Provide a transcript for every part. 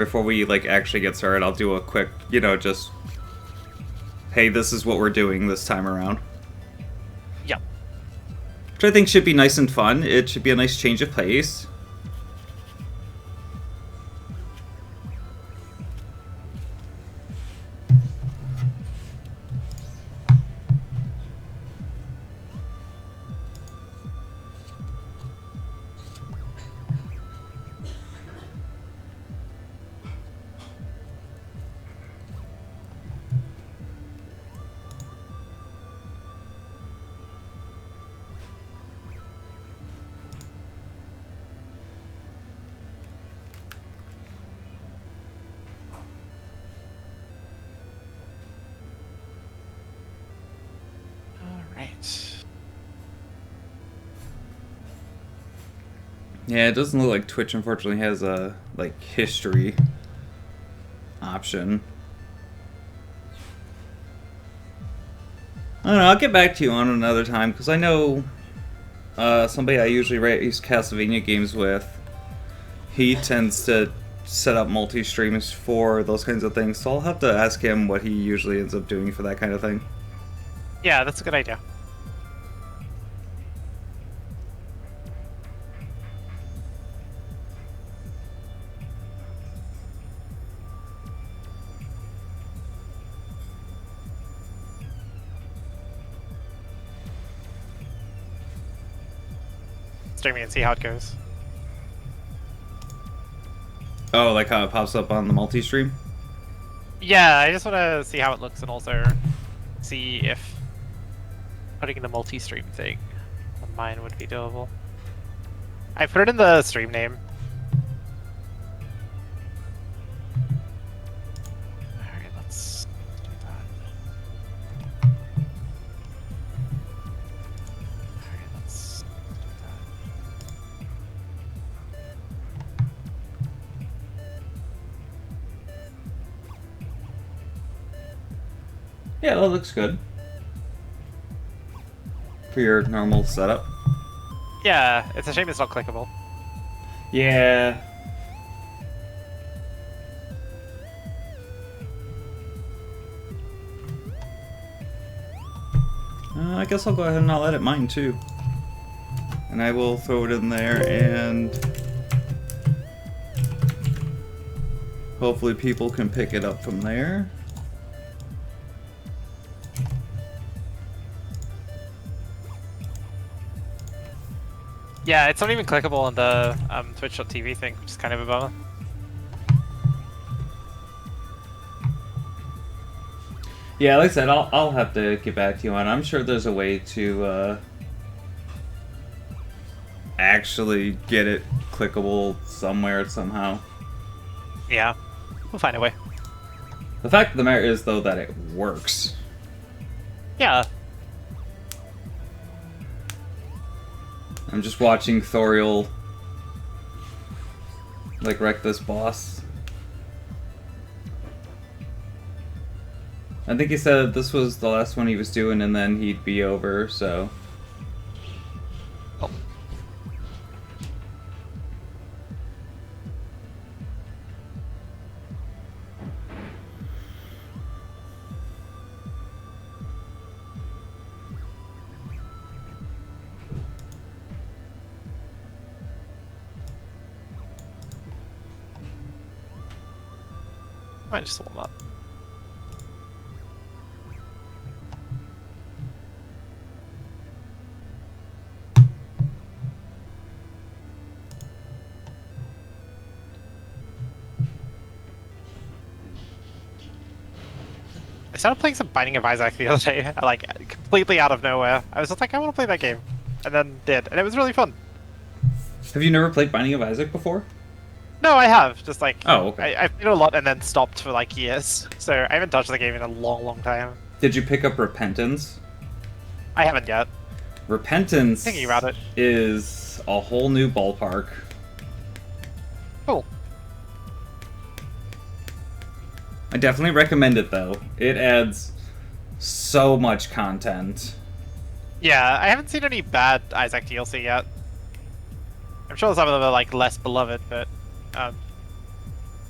before we like actually get started, I'll do a quick, just hey, this is what we're doing this time around. Yep. Which I think should be nice and fun. It should be a nice change of pace. Yeah, it doesn't look like Twitch unfortunately has a history option. I don't know, I'll get back to you on another time, because I know somebody I usually race Castlevania games with, he tends to set up multi-streams for those kinds of things, so I'll have to ask him what he usually ends up doing for that kind of thing. Yeah, that's a good idea. Streaming and see how it goes. Oh, like how it pops up on the multi-stream? Yeah, I just want to see how it looks and also see if putting the multi-stream thing on mine would be doable. I put it in the stream name. Alright, let's do that. Alright, let's do that. Yeah, that looks good. For your normal setup. Yeah, it's a shame it's not clickable. Yeah. I guess I'll go ahead and I'll edit mine too. And I will throw it in there, and hopefully people can pick it up from there. Yeah, it's not even clickable on the Twitch.tv thing, which is kind of a bummer. Yeah, like I said, I'll have to get back to you on it. I'm sure there's a way to actually get it clickable somewhere somehow. Yeah, we'll find a way. The fact of the matter is, though, that it works. Yeah. I'm just watching Thoriel wreck this boss. I think he said this was the last one he was doing, and then he'd be over, so. Oh. Might just warm up. I started playing some Binding of Isaac the other day, completely out of nowhere. I was just like, I want to play that game, and then did, and it was really fun. Have you never played Binding of Isaac before? No, I have. Just oh, okay. I've played a lot and then stopped for years. So I haven't touched the game in a long, long time. Did you pick up Repentance? I haven't yet. Repentance Thinking about it is a whole new ballpark. Cool. I definitely recommend it, though. It adds so much content. Yeah, I haven't seen any bad Isaac DLC yet. I'm sure some of them are less beloved, but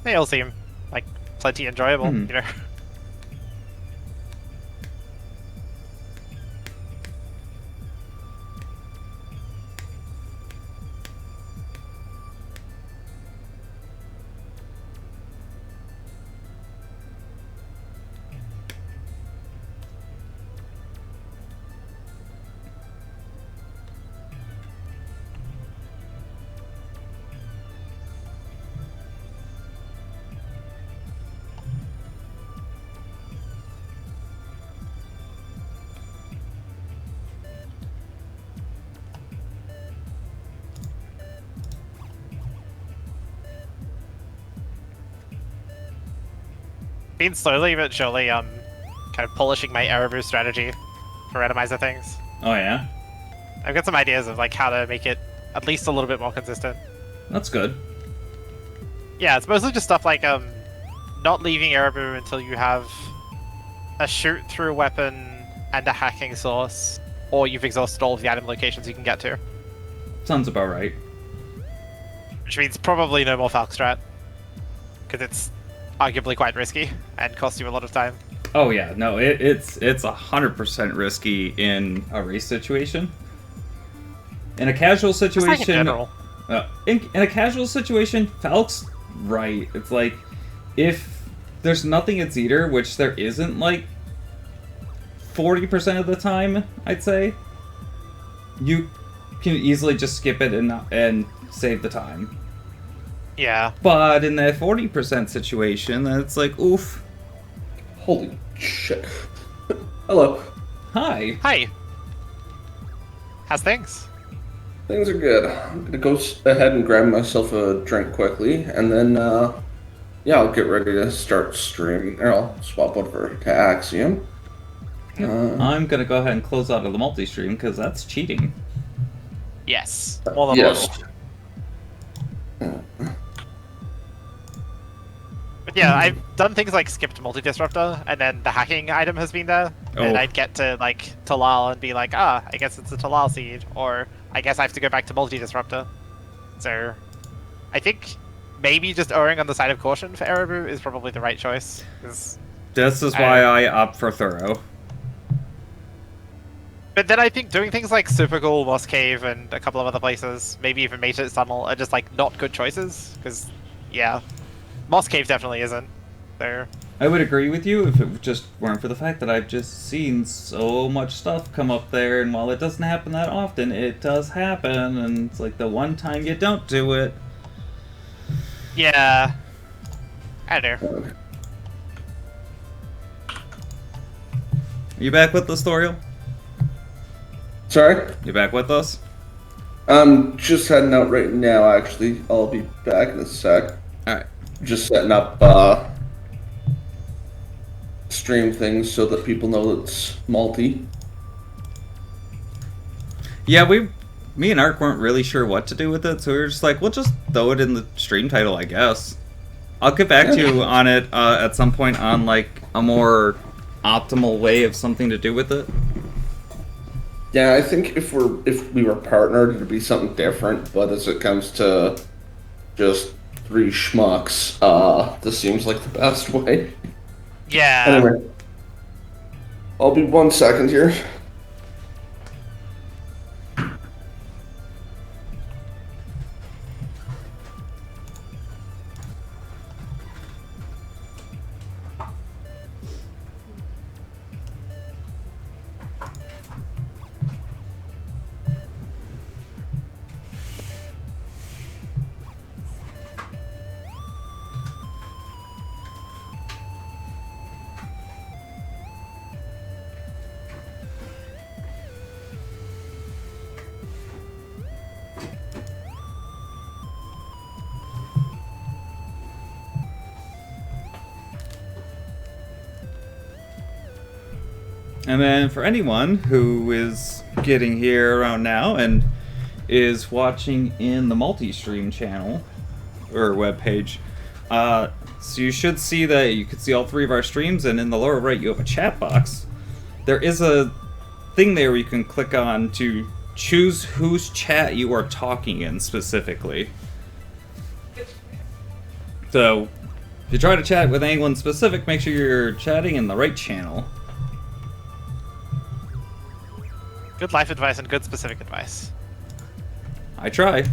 They all seem like plenty enjoyable, Mhm. you know. Been slowly but surely kind of polishing my Erebus strategy for randomizer things. Oh yeah, I've got some ideas of like how to make it at least a little bit more consistent. that's good. Yeah, it's mostly just stuff like not leaving Erebus until you have a shoot through weapon and a hacking source, or you've exhausted all of the item locations you can get to. Sounds about right. Which means probably no more Falk strat, because it's arguably quite risky and costs you a lot of time. Oh yeah, no, it's 100% risky in a race situation. In a casual Just like in situation, general. in a casual situation, Falk's right. It's like if there's nothing at Zeder, which there isn't, like 40% of the time, I'd say, you can easily just skip it and save the time. Yeah. But in that 40% situation, it's like, oof. Holy shit. Hello. Hi. Hi. How's things? Things are good. I'm gonna go ahead and grab myself a drink quickly, and then, yeah, I'll get ready to start streaming. Or I'll swap over to Axiom. I'm gonna go ahead and close out of the multi-stream because that's cheating. Yes. More than Yes. a little. But yeah, I've done things like skipped multi-disruptor, and then the hacking item has been there, and Oh. I'd get to like Talal and be like, I guess it's a Talal seed, or I guess I have to go back to multi-disruptor. So, I think maybe just erring on the side of caution for Erebus is probably the right choice. 'Cause- This is why I opt for thorough. But then I think doing things like Super Cool, Moss Cave, and a couple of other places, maybe even Matrix Tunnel, are just like not good choices. Because, yeah, Moss Cave definitely isn't. So, I would agree with you if it just weren't for the fact that I've just seen so much stuff come up there, and while it doesn't happen that often, it does happen, and it's like the one time you don't do it. yeah. I don't know. Okay. You back with us, Thoriel? Sorry? You back with us? I'm just heading out right now, actually. I'll be back in a sec. Alright. Just setting up, stream things so that people know it's multi. Yeah, me and Ark weren't really sure what to do with it, so we were just like, we'll just throw it in the stream title, I guess. I'll get back to you on it at some point on like a more optimal way of something to do with it. Yeah, I think if we were partnered, it'd be something different. But as it comes to just three schmucks, this seems like the best way. Yeah. Anyway, I'll be 1 second here. And then for anyone who is getting here around now and is watching in the multi-stream channel or webpage, so you should see that you can see all three of our streams, and in the lower right you have a chat box. There is a thing there where you can click on to choose whose chat you are talking in specifically. So If you try to chat with anyone specific, make sure you're chatting in the right channel. Good life advice and good specific advice. I try.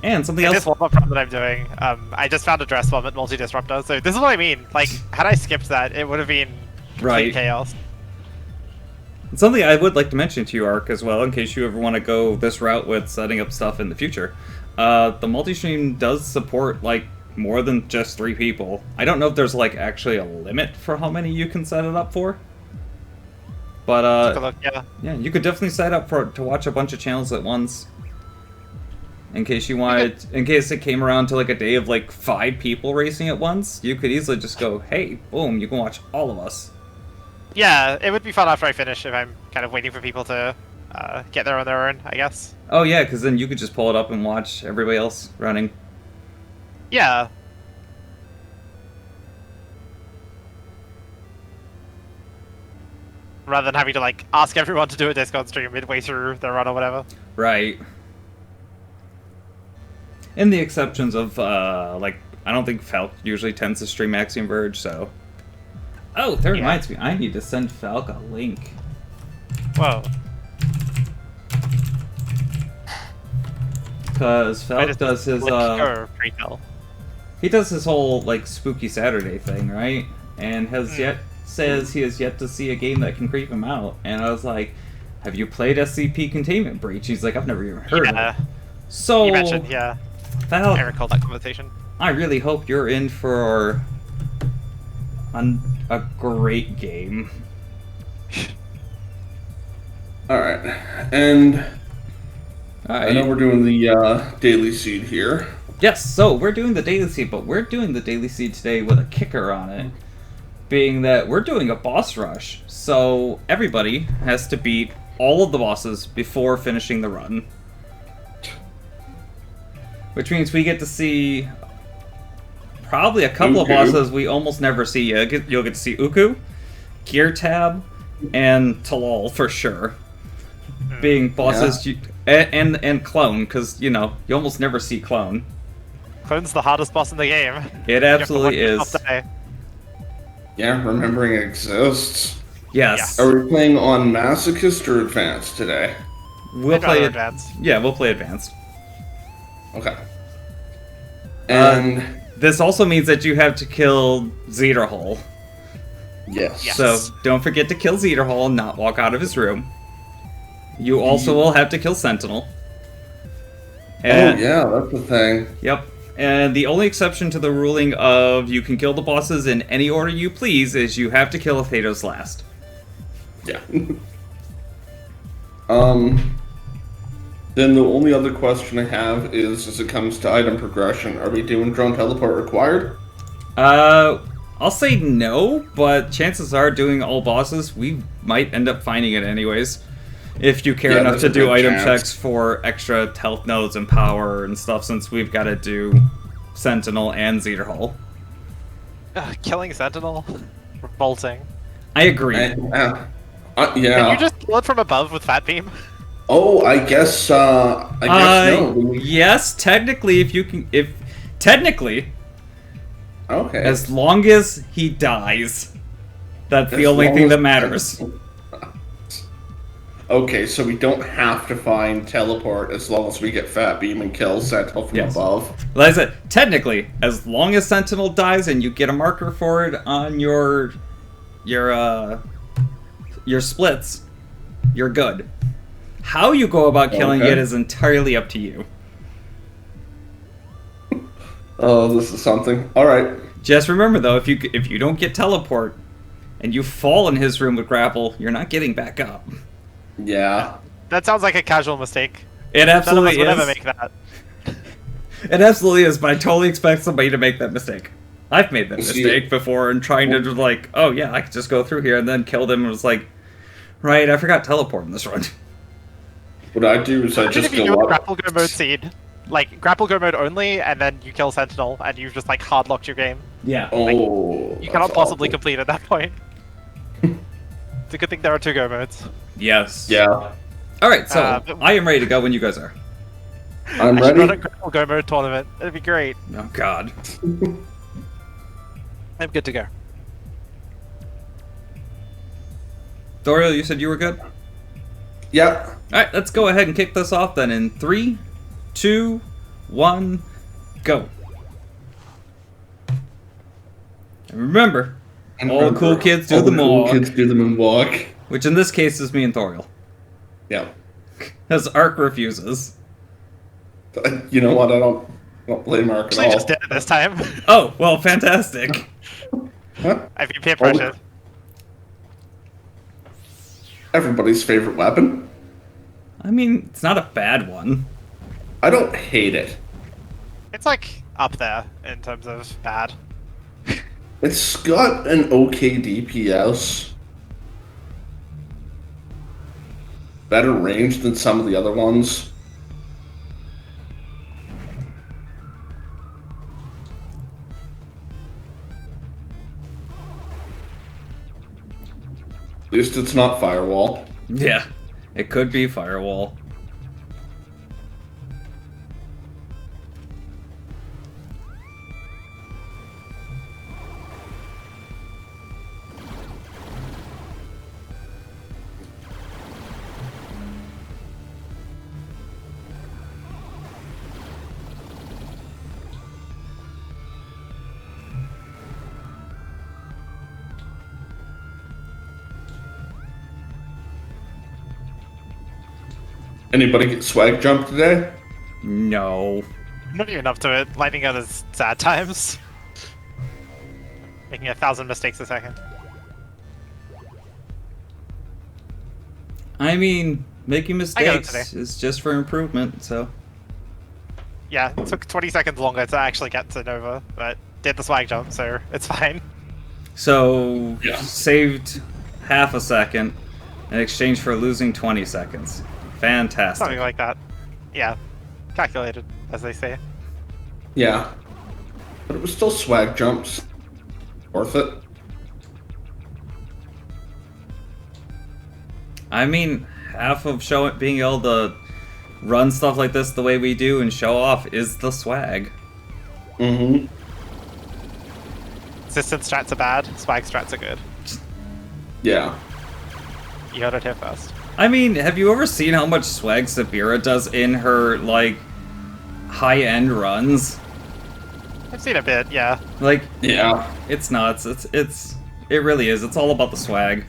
And something else. This warm-up run that I'm doing, I just found a dress bomb at multi-disruptor, so this is what I mean. Like, had I skipped that, it would have been complete chaos. Something I would like to mention to you, Ark, as well, in case you ever want to go this route with setting up stuff in the future. The multi-stream does support, like, more than just 3 people. I don't know if there's, like, actually a limit for how many you can set it up for. But, Take a look, yeah. Yeah, you could definitely set up to watch a bunch of channels at once. In case you wanted, in case it came around to, like, a day of, like, 5 people racing at once, you could easily just go, hey, boom, you can watch all of us. Yeah, it would be fun after I finish if I'm kind of waiting for people to get there on their own, I guess. Oh yeah, because then you could just pull it up and watch everybody else running. Yeah. Rather than having to, like, ask everyone to do a Discord stream midway through their run or whatever. Right. In the exceptions of, like, I don't think Falk usually tends to stream Axiom Verge, so... Oh, that reminds me, I need to send Falk a link. Whoa. Because Falk does his, he does his whole, like, Spooky Saturday thing, right? And says he has yet to see a game that can creep him out. And I was like, have you played SCP Containment Breach? He's like, I've never even heard of it. So, you mentioned, Falk, I recall that conversation. I really hope you're in for a great game. Alright, and I know we're doing the daily seed here. Yes, so we're doing the daily seed, but we're doing the daily seed today with a kicker on it. Being that we're doing a boss rush, so everybody has to beat all of the bosses before finishing the run. Which means we get to see probably a couple of bosses we almost never see. You'll get to see Uku, Gear Tab, and Talal for sure. Being bosses, and Clone, because, you know, you almost never see Clone. Clone's the hardest boss in the game. It absolutely is. Yeah, remembering it exists. Yes. Are we playing on Masochist or Advanced today? We'll play Advanced. Yeah, we'll play Advanced. Okay. And this also means that you have to kill Zederhol. Yes. So don't forget to kill Zederhol and not walk out of his room. You also will have to kill Sentinel. And, oh yeah, that's the thing. Yep. And the only exception to the ruling of you can kill the bosses in any order you please is you have to kill Athedos last. Yeah. Then the only other question I have is, as it comes to item progression, are we doing drone teleport required? I'll say no, but chances are doing all bosses, we might end up finding it anyways. If you care enough to do item checks for extra health nodes and power and stuff, since we've got to do Sentinel and Zederhol. Killing Sentinel? Revolting. I agree. Yeah. Can you just kill it from above with Fat Beam? Oh, I guess no. Yes, technically, technically, okay. As long as he dies, that's the only thing that matters. Okay, so we don't have to find teleport as long as we get Fat Beam and kill Sentinel from above. Like I said, technically, as long as Sentinel dies and you get a marker for it on your splits, you're good. How you go about killing it is entirely up to you. Oh, this is something. All right. Just remember though, if you don't get teleport and you fall in his room with grapple, you're not getting back up. Yeah. That sounds like a casual mistake. It absolutely None of us is. would ever make that. It absolutely is, but I totally expect somebody to make that mistake. I've made that mistake before and trying to just like, oh yeah, I could just go through here and then kill them and was like, right, I forgot teleport in this run. What I do is I just if you do a grapple go mode seed, like grapple go mode only, and then you kill Sentinel, and you've just like hard locked your game. Yeah. Oh. You cannot possibly complete at that point. It's a good thing there are 2 go modes. Yes. Yeah. Alright, so I am ready to go when you guys are. I'm I should ready. run a Grapple Go mode tournament. It'd be great. Oh god. I'm good to go. Doriel, you said you were good? Yep. Alright, let's go ahead and kick this off then in 3, 2, 1, go. And remember, all cool kids do all the cool moonwalk. kids do the moonwalk. Which in this case is me and Thoriel. Yep. Because Ark refuses. You know what? I don't blame Mark at Actually, all. just did it this time. Oh, well, fantastic. Huh? I feel peer pressure. Everybody's favorite weapon. I mean, it's not a bad one. I don't hate it. It's like up there in terms of bad. It's got an okay DPS. Better range than some of the other ones. At least it's not Firewall. Yeah, it could be Firewall. Anybody get swag jump today? No. Not even up to it. Lightning out is sad times. Making 1,000 mistakes a second. I mean, making got it mistakes today. is just for improvement, so... Yeah, it took 20 seconds longer to actually get to Nova, but did the swag jump, so it's fine. So, Yeah. saved half a second in exchange for losing 20 seconds. Fantastic. Something like that. Yeah. Calculated, as they say. Yeah. But it was still swag jumps. Worth it. I mean, half of being able to run stuff like this the way we do and show off is the swag. Mm-hmm. Assistant strats are bad, swag strats are good. Yeah. You heard it here first. I mean, have you ever seen how much swag Sabira does in her, like, high-end runs? I've seen a bit, yeah. Like, Yeah. it's nuts. It really is. It's all about the swag.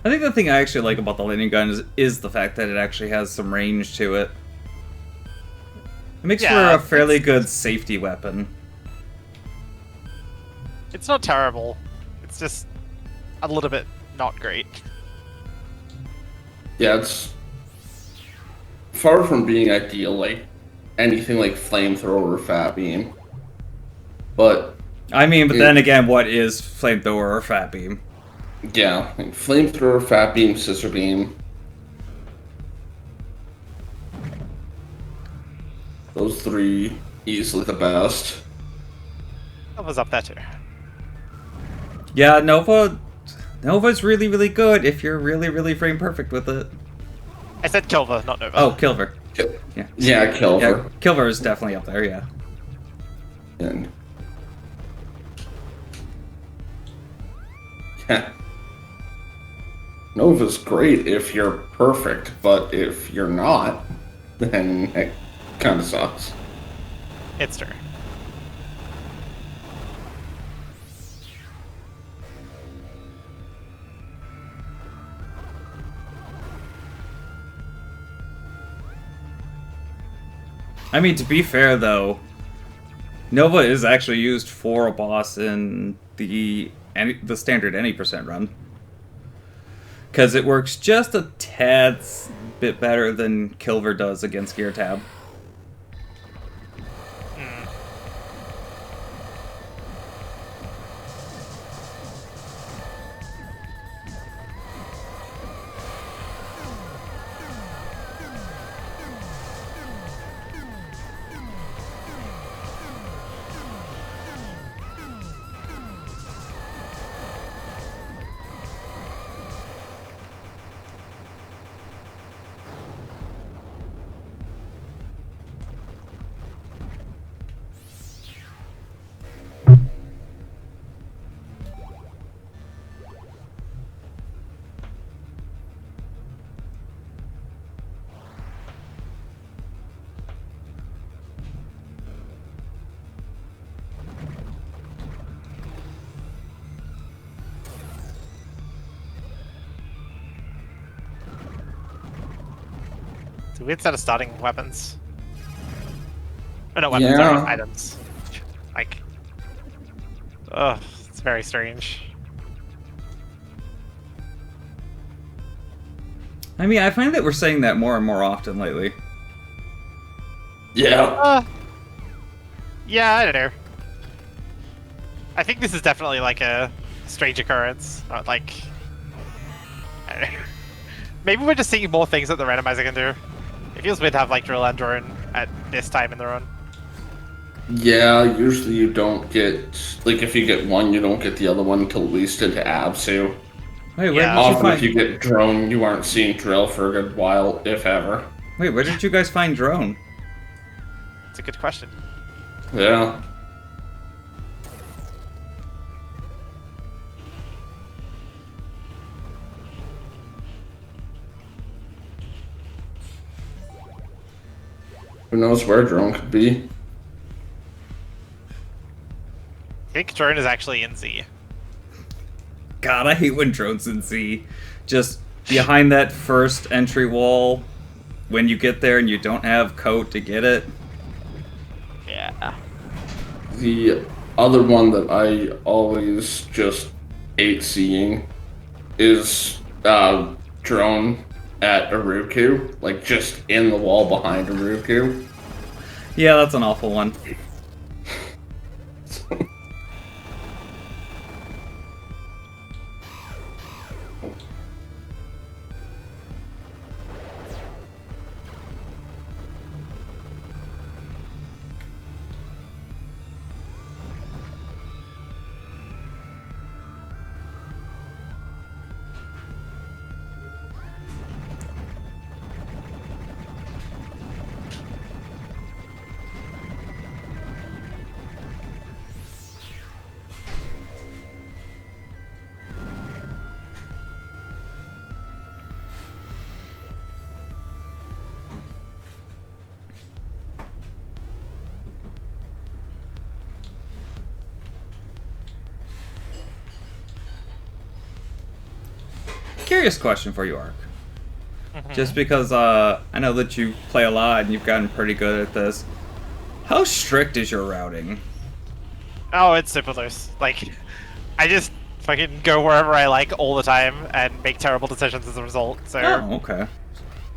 I think the thing I actually like about the lightning gun is the fact that it actually has some range to it. It makes Yeah, for a fairly good safety weapon. It's not terrible. It's just a little bit not great. Yeah, it's far from being ideal, like anything like flamethrower or fat beam. But I mean, but then again, what is flamethrower or fat beam? yeah, like flamethrower, fat beam, scissor beam. Those three easily the best. That was up there too. Yeah, Nova's really, really good if you're really, really frame perfect with it. I said Kilva, not Nova. Oh, Kilver. Yeah. Yeah, Kilver. Yeah, Kilver is definitely up there, yeah. And yeah. Nova's great if you're perfect, but if you're not, then it kind of sucks. It's true. I mean, to be fair, though, Nova is actually used for a boss in the standard any percent run. Because it works just a tad bit better than Kilver does against Gear Tab. It's a weird set of starting weapons. Oh, not weapons, Yeah. sorry, items. Like, ugh, it's very strange. I mean, I find that we're saying that more and more often lately. Yeah. Yeah, I don't know. I think this is definitely like a strange occurrence. Not like, I don't know. Maybe we're just seeing more things that the randomizer can do. It feels weird to have like drill and drone at this time in the run. Yeah, usually you don't get, like, if you get one, you don't get the other one until at least into Absu. Wait, where Yeah. did you Often if find? you get drone, you aren't seeing drill for a good while, if ever. Wait, where did you guys find drone? It's a good question. Yeah. Who knows where drone could be? I think drone is actually in Z. God, I hate when drones in Z. Just behind that first entry wall, when you get there and you don't have code to get it. Yeah. The other one that I always just hate seeing is drone at Uruku, like just in the wall behind Uruku. Yeah, that's an awful one. Curious question for you, Ark. Just because I know that you play a lot and you've gotten pretty good at this. How strict is your routing? Oh, it's super loose. Like, I just fucking go wherever I like all the time and make terrible decisions as a result. So, Oh, okay.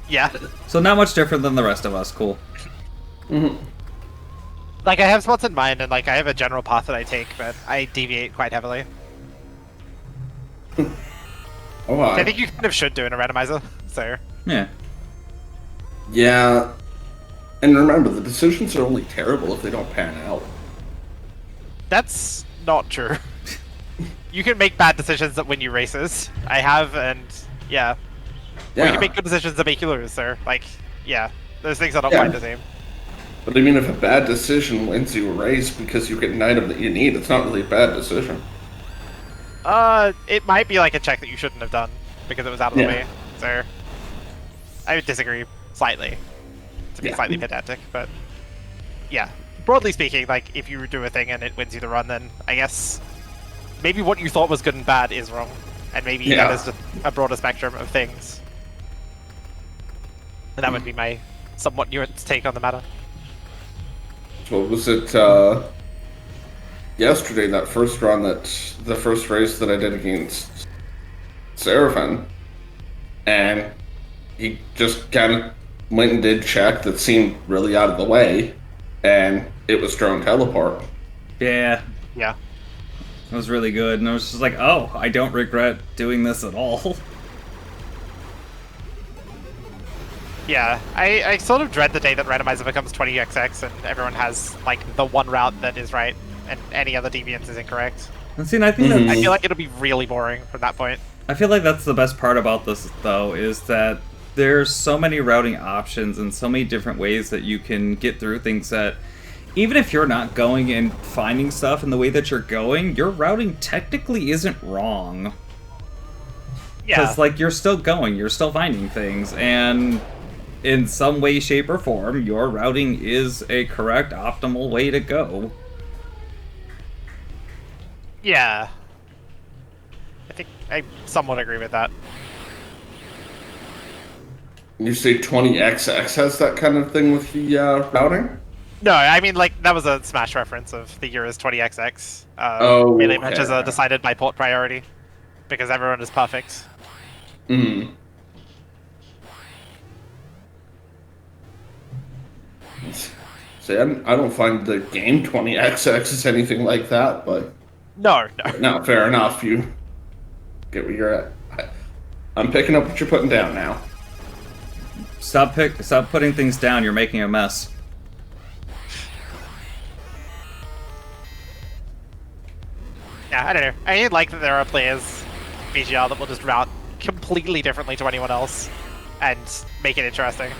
yeah. So not much different than the rest of us. Cool. Like, I have spots in mind and, like, I have a general path that I take, but I deviate quite heavily. Oh, I think you kind of should do in a randomizer, so... Yeah. Yeah. And remember, the decisions are only terrible if they don't pan out. That's not true. You can make bad decisions that win you races. I have, and yeah. Or you Yeah. can make good decisions that make you lose, so, like, yeah. Those things are not Yeah. quite the same. But I mean, if a bad decision wins you a race because you get an item that you need, it's not really a bad decision. It might be like a check that you shouldn't have done, because it was out of the Yeah. way, so... I would disagree, slightly. To be Yeah. slightly pedantic, but... Yeah. Broadly speaking, like, if you do a thing and it wins you the run, then I guess... Maybe what you thought was good and bad is wrong. And maybe Yeah. that is just a broader spectrum of things. And that would be my somewhat nuanced take on the matter. What was it, yesterday, that first run, the first race that I did against Seraphin, and he just kind of went and did check that seemed really out of the way, and it was drone teleport. Yeah, Yeah. it was really good, and I was just like, oh, I don't regret doing this at all. Yeah, I sort of dread the day that Randomizer becomes 20xx and everyone has, like, the one route that is right and any other deviance is incorrect. And see, and I think that I feel like it'll be really boring from that point. I feel like that's the best part about this, though, is that there's so many routing options and so many different ways that you can get through things that even if you're not going and finding stuff in the way that you're going, your routing technically isn't wrong. Yeah. Because, like, you're still going, you're still finding things, and in some way, shape, or form, your routing is a correct, optimal way to go. Yeah. I think I somewhat agree with that. You say 20XX has that kind of thing with the routing? No, I mean, like, that was a Smash reference of the year is 20xx. Melee matches are decided by port priority because everyone is perfect. Mm. See, I don't find the game 20XX as anything like that, but No. no, fair enough. You get where you're at. I'm picking up what you're putting down now. Stop putting things down, you're making a mess. Yeah, I don't know. I like that there are players, VGR, that will just route completely differently to anyone else and make it interesting.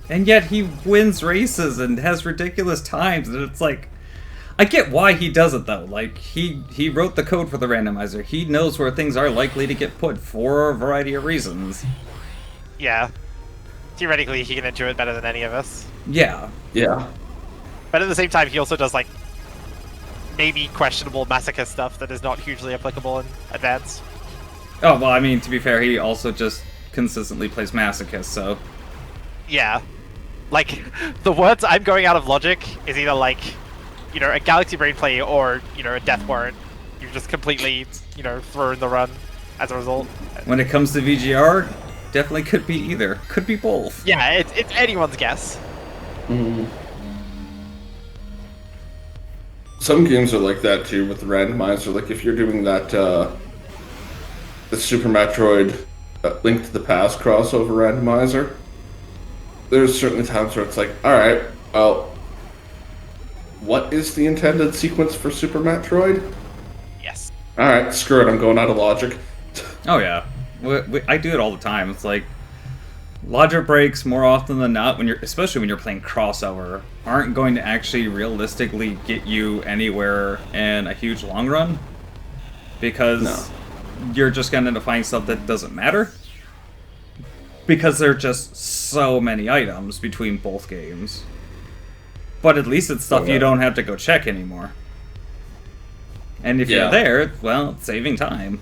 And yet he wins races and has ridiculous times, and it's like, I get why he does it though. Like, he wrote the code for the randomizer. He knows where things are likely to get put for a variety of reasons. Yeah. Theoretically, he can endure it better than any of us. Yeah. Yeah. But at the same time, he also does, like, maybe questionable masochist stuff that is not hugely applicable in Advanced. Oh, well, I mean, to be fair, he also just consistently plays Masochist, so... Yeah. Like, the words I'm going out of logic is either, like, you know, a Galaxy Brain play or, you know, a Death Warrant. You've just completely, you know, thrown the run as a result. When it comes to VGR, definitely could be either. Could be both. Yeah, it's anyone's guess. Mm. Some games are like that too with the randomizer. Like if you're doing that, the Super Metroid Link to the Past crossover randomizer, there's certainly times where it's like, all right, well, what is the intended sequence for Super Metroid? Yes. All right, screw it, I'm going out of logic. Oh, yeah. I do it all the time. It's like, logic breaks more often than not, especially when you're playing crossover, aren't going to actually realistically get you anywhere in a huge long run. Because you're just going to end up finding stuff that doesn't matter. Because there are just so many items between both games. But at least it's stuff you don't have to go check anymore. And if you're there, well, it's saving time.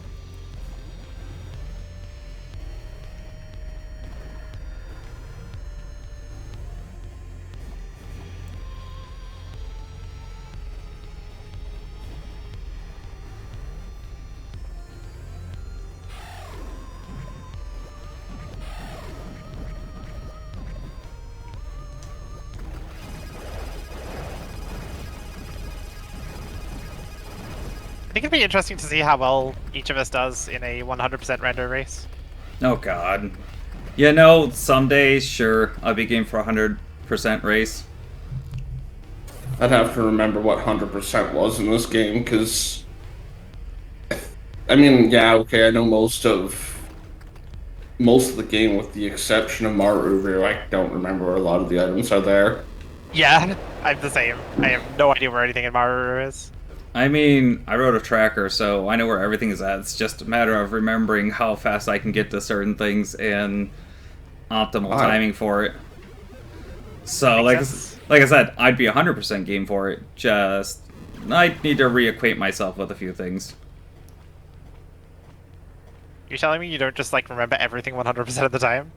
I think it'd be interesting to see how well each of us does in a 100% rando race. Oh god. You know, someday, sure, I'll be game for a 100% race. I'd have to remember what 100% was in this game, because... I mean, yeah, okay, I know most of the game with the exception of Maru. I don't remember where a lot of the items are there. Yeah, I'm the same. I have no idea where anything in Maru is. I mean, I wrote a tracker, so I know where everything is at. It's just a matter of remembering how fast I can get to certain things and optimal timing for it. So, like I said, I'd be 100% game for it. Just, I need to reacquaint myself with a few things. You're telling me you don't just, like, remember everything 100% of the time?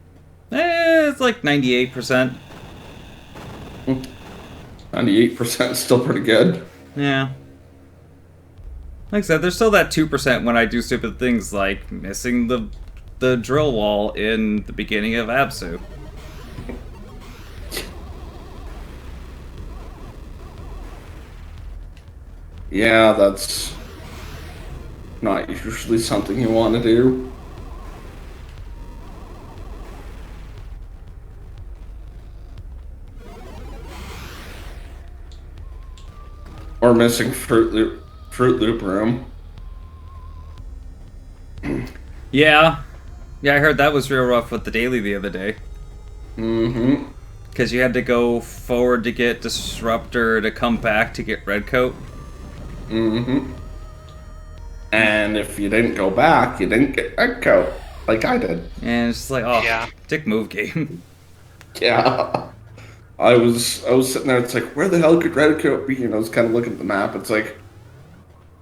It's like 98%. 98% is still pretty good. Yeah. Like I said, there's still that 2% when I do stupid things like missing the the drill wall in the beginning of Absu. Yeah, that's not usually something you want to do. Or missing Fruit Loop room. Yeah. Yeah, I heard that was real rough with the daily the other day. Mm-hmm. Because you had to go forward to get Disruptor to come back to get Redcoat. Mm-hmm. And if you didn't go back, you didn't get Redcoat, like I did. And it's just like, oh, Yeah. dick move game. Yeah. I was sitting there, it's like, where the hell could Redcoat be? And I was kind of looking at the map, it's like,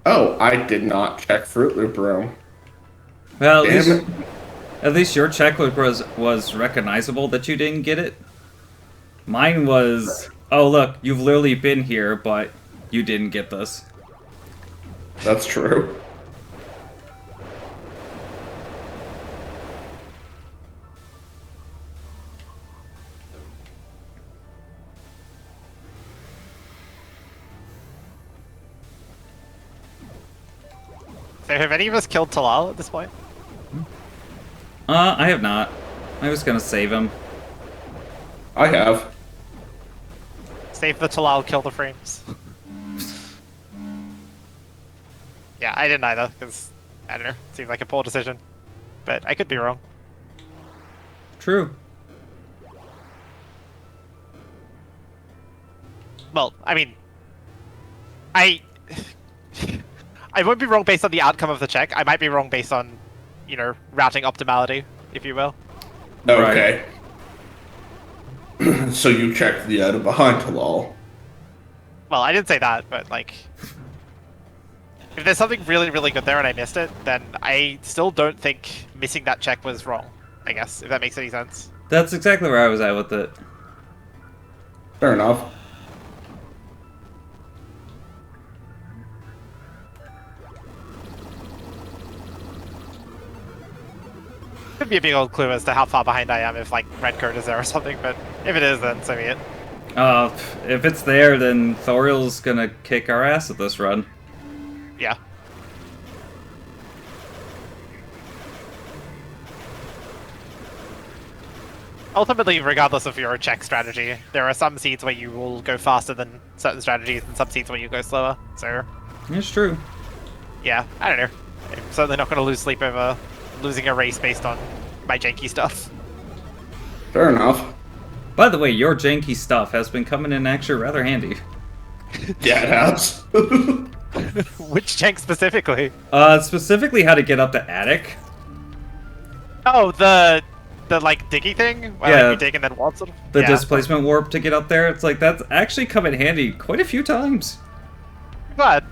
oh, I did not check Fruit Loop room. Well, Damn it. at least your check was recognizable that you didn't get it. Mine was, oh look, you've literally been here, but you didn't get this. That's true. So have any of us killed Talal at this point? I have not. I was gonna save him. I have. Save the Talal, kill the frames. Yeah, I didn't either, because, I don't know, seemed like a poor decision. But I could be wrong. True. Well, I mean, I won't be wrong based on the outcome of the check. I might be wrong based on, you know, routing optimality, if you will. Okay. So you checked the out of behind Talal. Well, I didn't say that, but like, if there's something really, really good there and I missed it, then I still don't think missing that check was wrong, I guess, if that makes any sense. That's exactly where I was at with it. Fair enough. Could be a big old clue as to how far behind I am if, like, red code is there or something, but if it is, then so be it. If it's there, then Thoriel's gonna kick our ass at this run. Yeah. Ultimately, regardless of your check strategy, there are some seeds where you will go faster than certain strategies and some seeds where you go slower, so... It's true. Yeah, I don't know. I'm certainly not going to lose sleep over losing a race based on my janky stuff. Fair enough. By the way, your janky stuff has been coming in actually rather handy. Yeah, it has. Which jank specifically? Specifically how to get up the attic. Oh, the like diggy thing? Where, Yeah. like, you dig and then waltz it? The Yeah. displacement warp to get up there. It's like, that's actually come in handy quite a few times. But,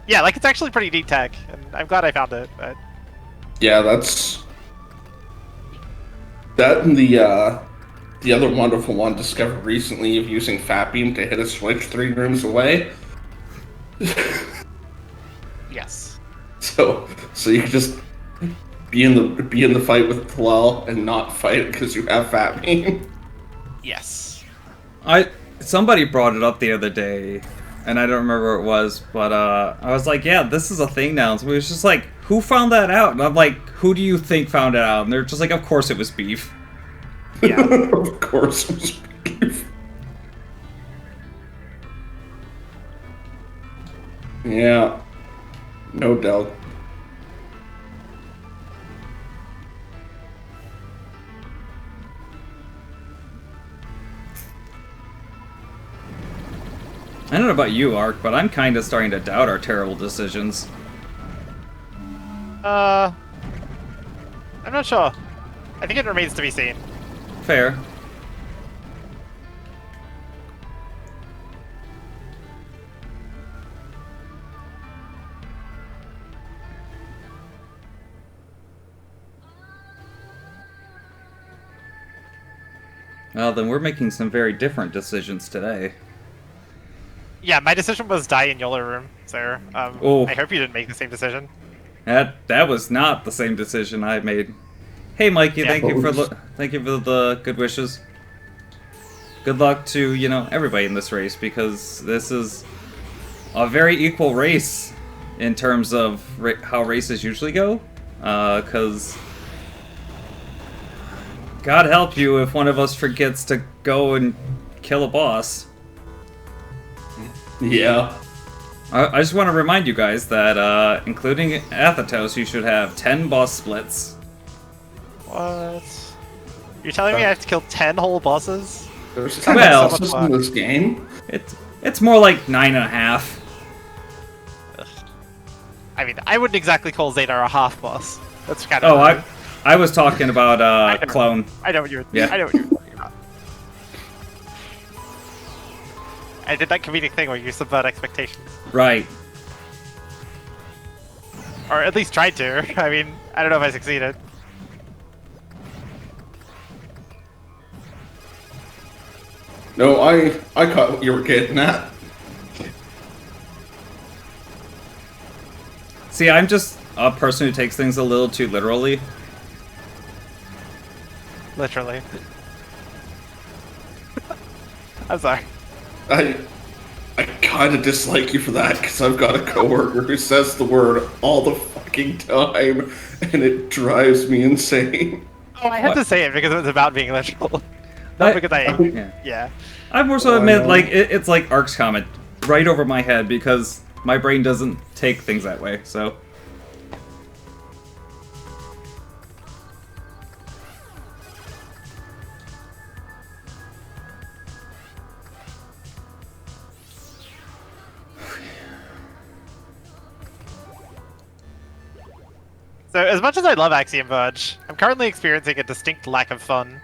yeah, like, it's actually pretty neat tech, and I'm glad I found it, but... Yeah, that's... That and the other wonderful one discovered recently of using Fat Beam to hit a switch 3 rooms away. Yes. So you can just be in the fight with Talal and not fight because you have Fat Beam. Yes. Somebody brought it up the other day, and I don't remember what it was, but I was like, yeah, this is a thing now. So it was just like, who found that out? And I'm like, who do you think found it out? And they're just like, of course it was Beef. Yeah. Of course it was Beef. Yeah. No doubt. I don't know about you, Ark, but I'm kind of starting to doubt our terrible decisions. I'm not sure. I think it remains to be seen. Fair. Well, then we're making some very different decisions today. Yeah, my decision was die in YOLO room, so Oh. I hope you didn't make the same decision. That was not the same decision I made. Hey, Mikey, Yeah. thank you for the good wishes. Good luck to everybody in this race, because this is a very equal race in terms of how races usually go. Because God help you if one of us forgets to go and kill a boss. Yeah. I just want to remind you guys that, including Athetos, you should have 10 boss splits. What? You're telling me I have to kill 10 whole bosses? There's Sounds kind Well- of bosses in this game. It's more like 9.5. I mean, I wouldn't exactly call Zeta a half boss. That's kind of. Oh, I was talking about know. Clone. I know what you're. Yeah. I know what you're talking about. I did that comedic thing where you subvert expectations, Right. or at least tried to. I mean, I don't know if I succeeded. No, I caught what you were getting at. See, I'm just a person who takes things a little too literally. Literally. I'm sorry. I kind of dislike you for that, because I've got a coworker who says the word all the fucking time, and it drives me insane. Oh, I had What? to say it because it was about being literal. Not because I. Yeah. Yeah. I more so Oh, I admit, know. like, it's like Ark's comment right over my head, because my brain doesn't take things that way, so. So, as much as I love Axiom Verge, I'm currently experiencing a distinct lack of fun.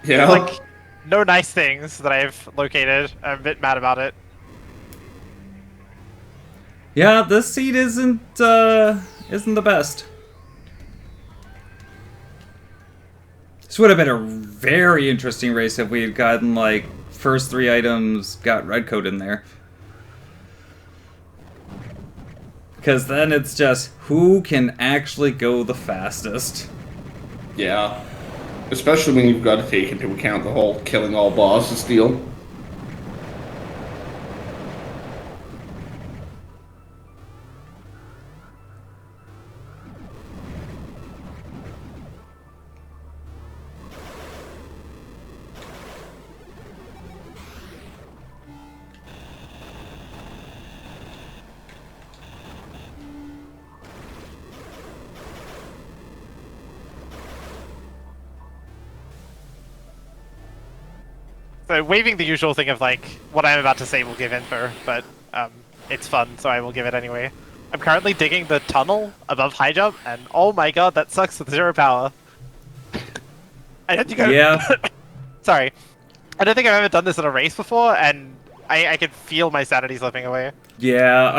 Yeah. Like, no nice things that I've located. I'm a bit mad about it. Yeah, this seed isn't the best. This would have been a very interesting race if we had gotten, like, first 3 items got red code in there. Because then it's just who can actually go the fastest. Yeah. Especially when you've got to take into account the whole killing all bosses deal. So, waiving the usual thing of, like, what I'm about to say will give info, but it's fun, so I will give it anyway. I'm currently digging the tunnel above high jump, and oh my god, that sucks with 0 power. I don't think Yeah. Sorry. I don't think I've ever done this in a race before, and I can feel my sanity slipping away. Yeah,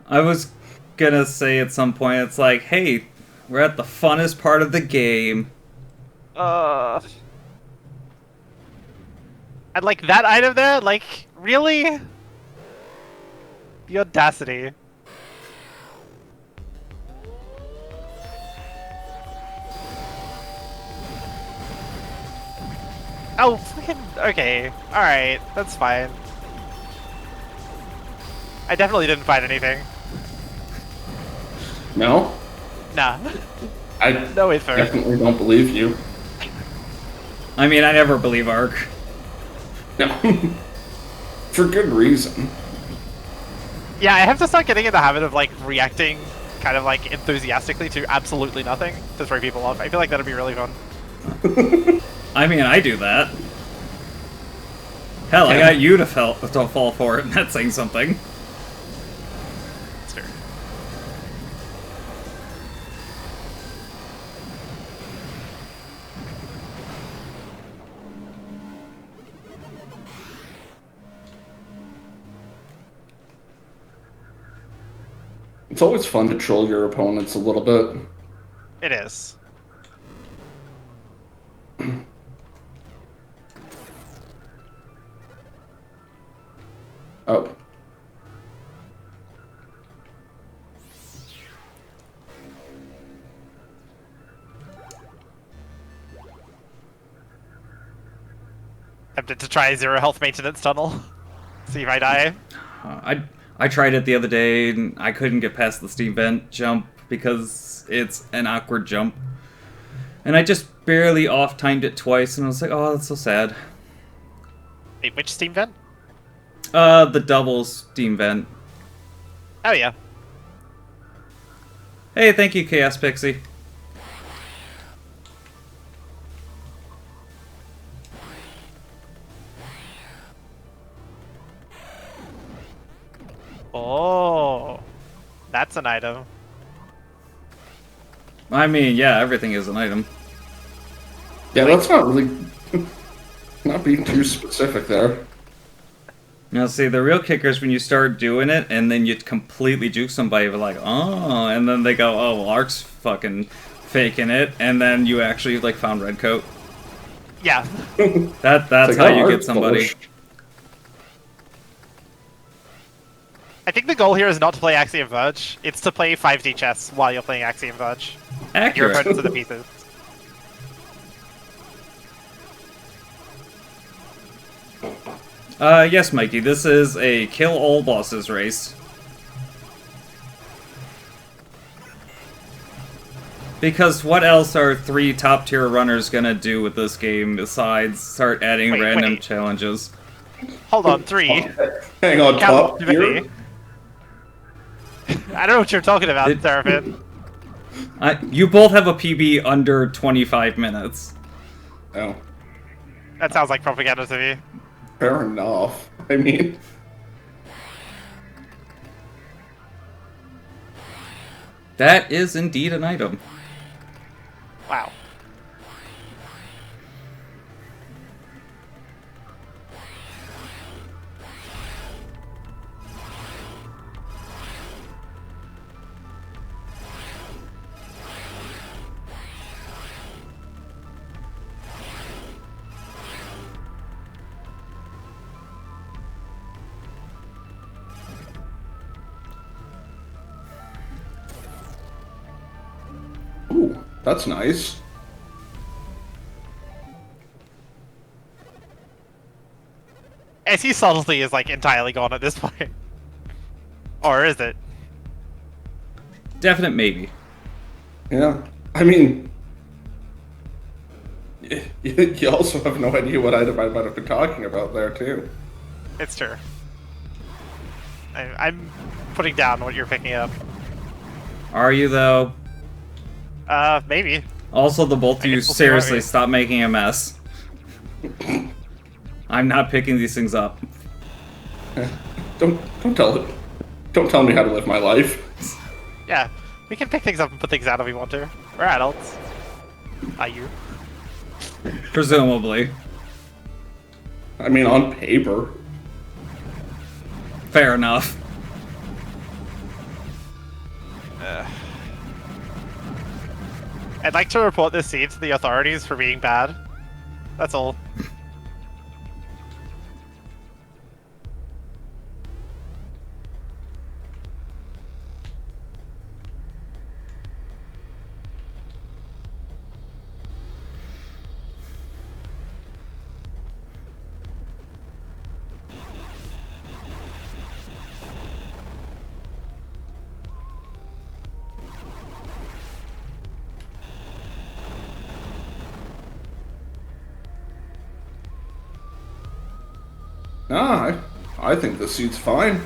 I was gonna say at some point, it's like, hey, we're at the funnest part of the game. And like that item there, like, really? The audacity. Oh, fucking, okay. Alright, that's fine. I definitely didn't find anything. No? Nah. I No info. definitely don't believe you. I mean, I never believe Ark. No. For good reason. Yeah, I have to start getting in the habit of, like, reacting kind of, like, enthusiastically to absolutely nothing to throw people off. I feel like that'd be really fun. I mean, I do that. Hell, I got you to fall for it, and that's saying something. It's fair. It's always fun to troll your opponents a little bit. It is. Oh. tempted to try zero health maintenance tunnel. See if I die. I tried it the other day and I couldn't get past the steam vent jump because it's an awkward jump. And I just barely off-timed it twice and I was like, oh, that's so sad. Wait, which steam vent? The double steam vent. Oh yeah. Hey, thank you, Chaos Pixie. Oh, that's an item. I mean, yeah, everything is an item. Yeah, that's not really not being too specific there. Now, see, the real kicker is when you start doing it, and then you completely juke somebody, but like, oh, and then they go, oh, well, Ark's fucking faking it, and then you actually, like, found Redcoat. Yeah. That's Like, how oh, you get Ark's somebody. bullish. I think the goal here is not to play Axiom Verge. It's to play 5D chess while you're playing Axiom Verge. Your Accurate. opponents are the pieces. Yes, Mikey, this is a kill all bosses race. Because what else are 3 top tier runners gonna do with this game besides start adding random wait. challenges? Hold on, 3. Hang on, top Count here. me. I don't know what you're talking about, It- Seraphim. You both have a PB under 25 minutes. Oh, That sounds like propaganda to me. fair enough. I mean, That is indeed an item. Wow. ooh, that's nice. SE subtlety is like entirely gone at this point. Or is it? Definite maybe. Yeah, I mean, you also have no idea what item I might have been talking about there too. It's true. I'm putting down what you're picking up. Are you, though? Maybe. Also, the both of I you, guess we'll see what seriously, we- stop making a mess. I'm not picking these things up. Don't tell me how to live my life. Yeah, we can pick things up and put things out if we want to. We're adults. Are you? Presumably. I mean, on paper. Fair enough. I'd like to report this scene to the authorities for being bad. That's all. Nah, I think the seat's fine.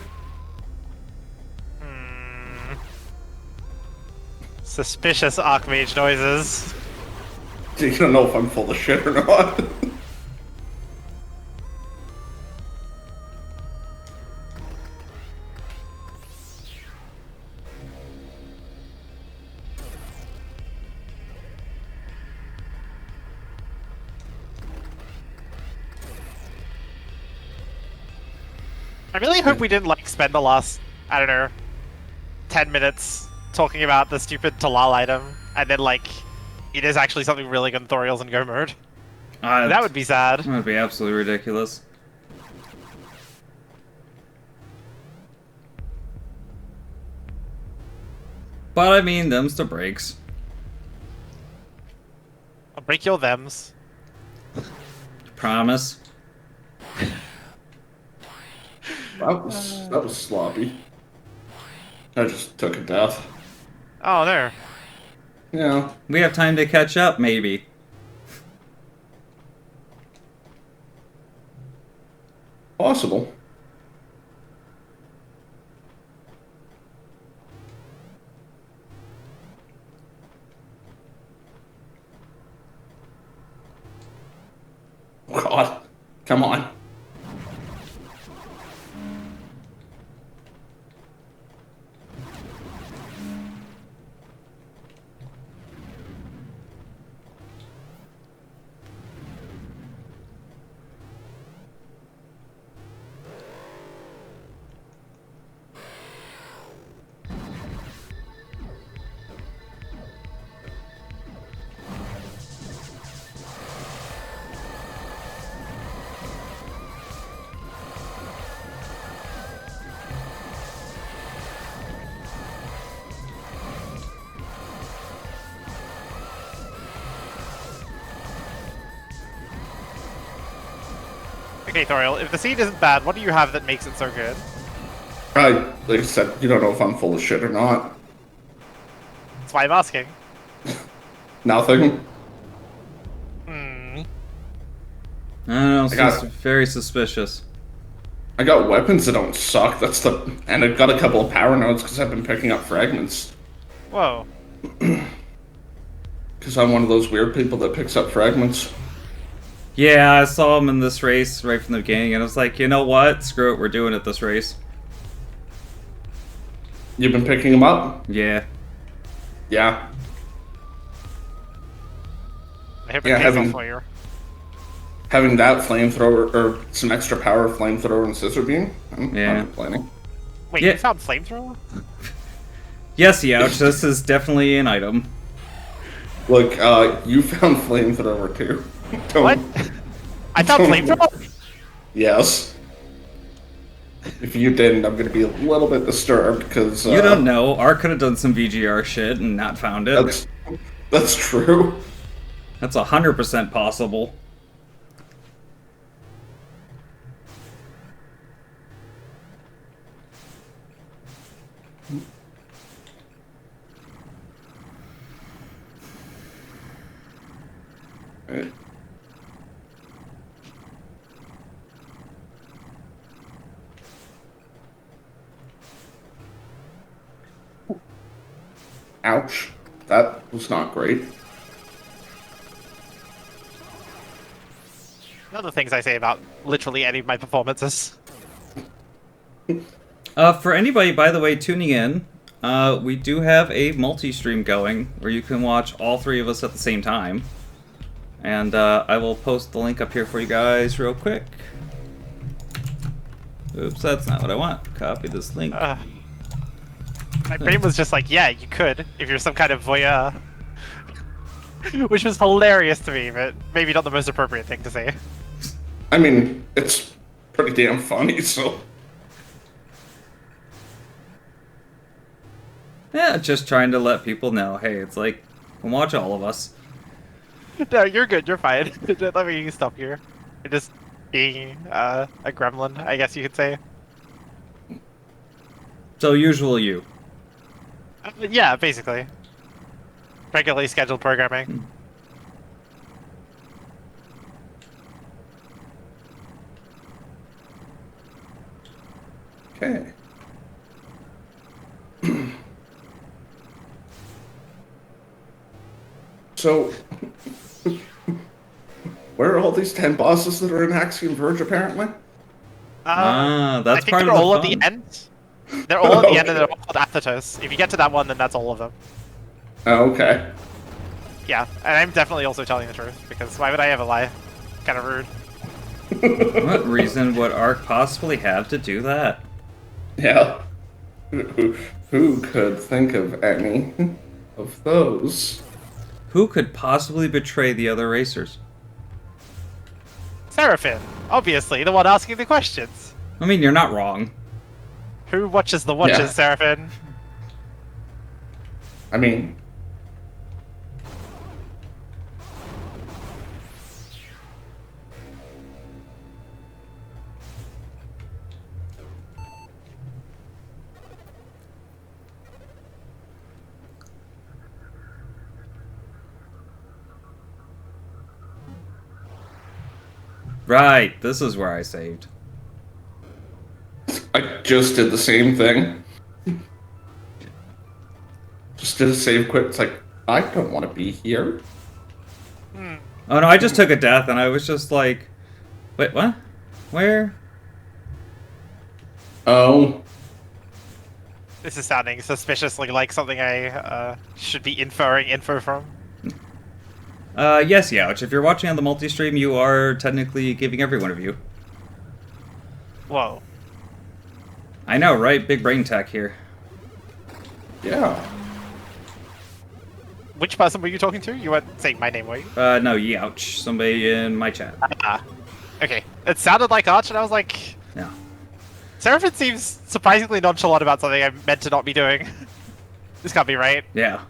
Suspicious Archmage noises. You don't know if I'm full of shit or not. I really hope we didn't like spend the last, I don't know, 10 minutes talking about the stupid Talal item, and then like, it is actually something really good in Thoriel's and Go mode. That would be sad. That would be absolutely ridiculous. But I mean, them's the breaks. I'll break your thems. Promise. That was sloppy. I just took a death. Oh, there. Yeah. We have time to catch up, maybe. Possible. God. Come on. Okay, Thoriel, if the seed isn't bad, what do you have that makes it so good? Like I said, you don't know if I'm full of shit or not. That's why I'm asking. Nothing. Hmm. I don't know, I got- seems very suspicious. I got weapons that don't suck. And I've got a couple of power nodes because I've been picking up fragments. Whoa. Because I'm one of those weird people that picks up fragments. Yeah, I saw him in this race right from the beginning, and I was like, you know what? Screw it, we're doing it this race. You've been picking them up? Yeah. Yeah. I hope it Yeah, pays having- off for you. Having that flamethrower, or some extra power flamethrower and scissor beam, I'm Yeah. complaining. Wait, Yeah. you found flamethrower? Yes, Youch, this is definitely an item. Look, you found flamethrower too. Don't- What? I found flamethrower? Yes. If you didn't, I'm gonna be a little bit disturbed because You don't know, Ark could have done some VGR shit and not found it. That's true. That's 100% possible. Right. Ouch. That was not great. Other things I say about literally any of my performances. For anybody, by the way, tuning in, we do have a multi-stream going where you can watch all three of us at the same time. And I will post the link up here for you guys real quick. Oops, that's not what I want. Copy this link. My brain was just like, yeah, you could, if you're some kind of voyeur. Which was hilarious to me, but maybe not the most appropriate thing to say. I mean, it's pretty damn funny, so. Yeah, just trying to let people know, hey, it's like, you can watch all of us. No, you're good, you're fine. Let me stop here. You're just being a gremlin, I guess you could say. So, usual you. Yeah, basically. Regularly scheduled programming. Okay. So, where are all these 10 bosses that are in Axiom Verge, apparently? That's I think part they're of the all at fun. the end. They're all at the end and Okay. they're all called Athetos. If you get to that one, then that's all of them. Oh, okay. Yeah, and I'm definitely also telling the truth, because why would I ever lie? Kind of rude. What reason would Ark possibly have to do that? Yeah. Who could think of any of those? Who could possibly betray the other racers? Seraphim, obviously, the one asking the questions. I mean, you're not wrong. Who watches the watches, Yeah. Seraphim? I mean, Right, this is where I saved. I just did the same thing. Just did a save quick. It's like, I don't want to be here. Oh no, I just took a death and I was just like, wait, what? Where? Oh. This is sounding suspiciously like something I should be inferring info from. Yes, Youch. If you're watching on the multi-stream, you are technically giving every one of you. Whoa. I know, right? Big brain tech here. Yeah. Which person were you talking to? You weren't saying my name, were you? No, Youch. Somebody in my chat. Ah. Okay. It sounded like Arch, and I was like... Yeah. Seraphim seems surprisingly nonchalant about something I'm meant to not be doing. This can't be right. Yeah.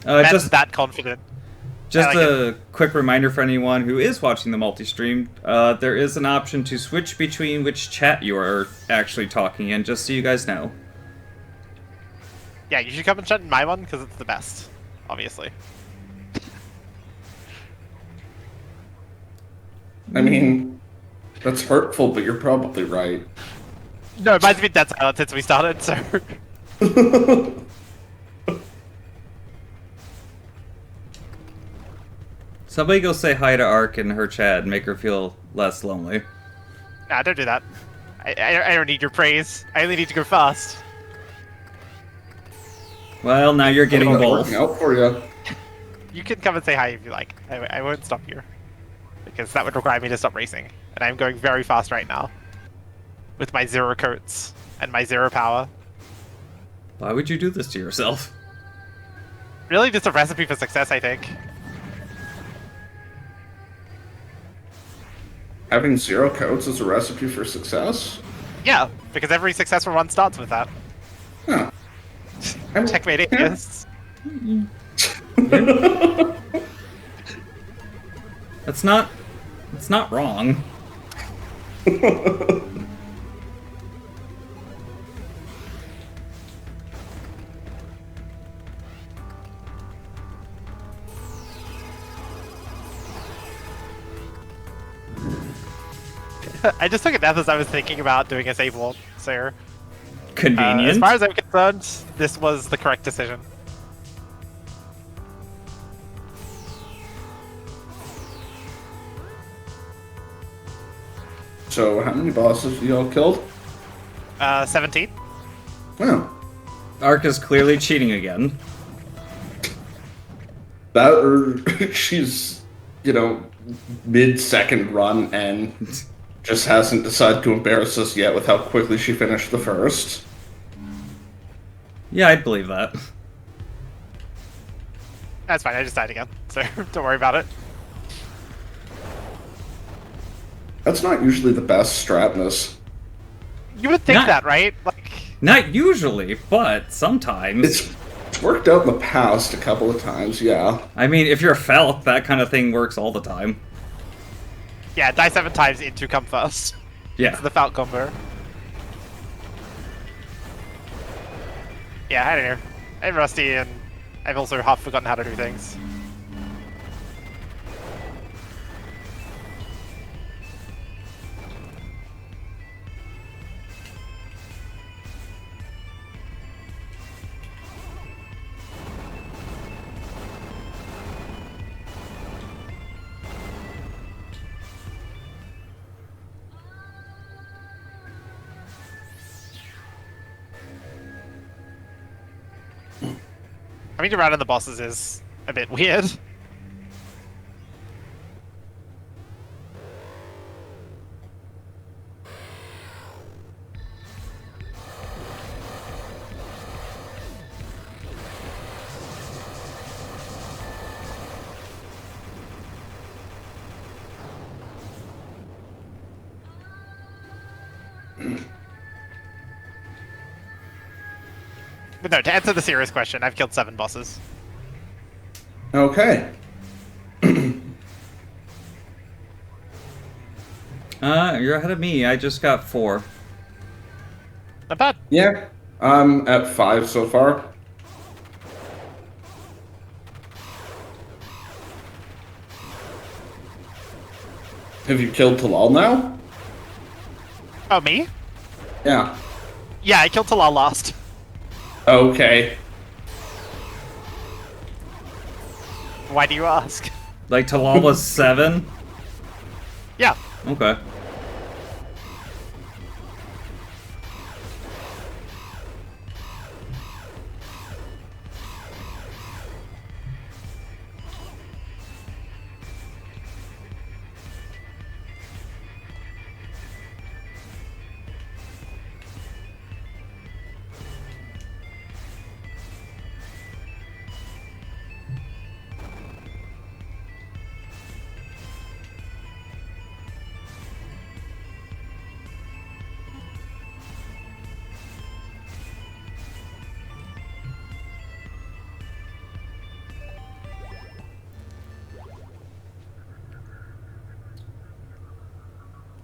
Just that confident. Just I like a quick reminder for anyone who is watching the multi-stream, there is an option to switch between which chat you are actually talking in, just so you guys know. Yeah, you should come and chat in my one, because it's the best, obviously. I mean, that's hurtful, but you're probably right. No, mine's been dead silent since we started, so... Somebody go say hi to Ark in her chat and make her feel less lonely. Nah, don't do that. I don't need your praise. I only need to go fast. Well, now you're getting It's both. working out for you. You can come and say hi if you like. I won't stop you. Because that would require me to stop racing. And I'm going very fast right now. With my 0 coats and my 0 power. Why would you do this to yourself? Really just a recipe for success, I think. Having 0 coats is a recipe for success? Yeah, because every successful run starts with that. Huh. Checkmate atheists. That's not... It's not wrong. I just took a death as I was thinking about doing a save wall, so... Convenient. as far as I'm concerned, this was the correct decision. So, how many bosses have you all killed? 17? Wow. Ark is clearly cheating again. That, or she's, you know, mid-second run and just hasn't decided to embarrass us yet with how quickly she finished the first. Yeah, I'd believe that. That's fine, I just died again, so don't worry about it. That's not usually the best stratness. You would think Not- that, right? Like, Not usually, but sometimes. It's worked out in the past a couple of times, yeah. I mean, if you're felt, that kind of thing works all the time. yeah, die 7 times into come first. Yeah. It's the Felt combo. Yeah, I don't know. I'm rusty and I've also half forgotten how to do things. Having to run on the bosses is a bit weird. But no, to answer the serious question, I've killed 7 bosses. Okay. You're ahead of me. I just got 4. Not bad. Yeah, I'm at 5 so far. Have you killed Talal now? Oh, me? Yeah. Yeah, I killed Talal last. Okay. Why do you ask? Like Talal was 7? Yeah. Okay.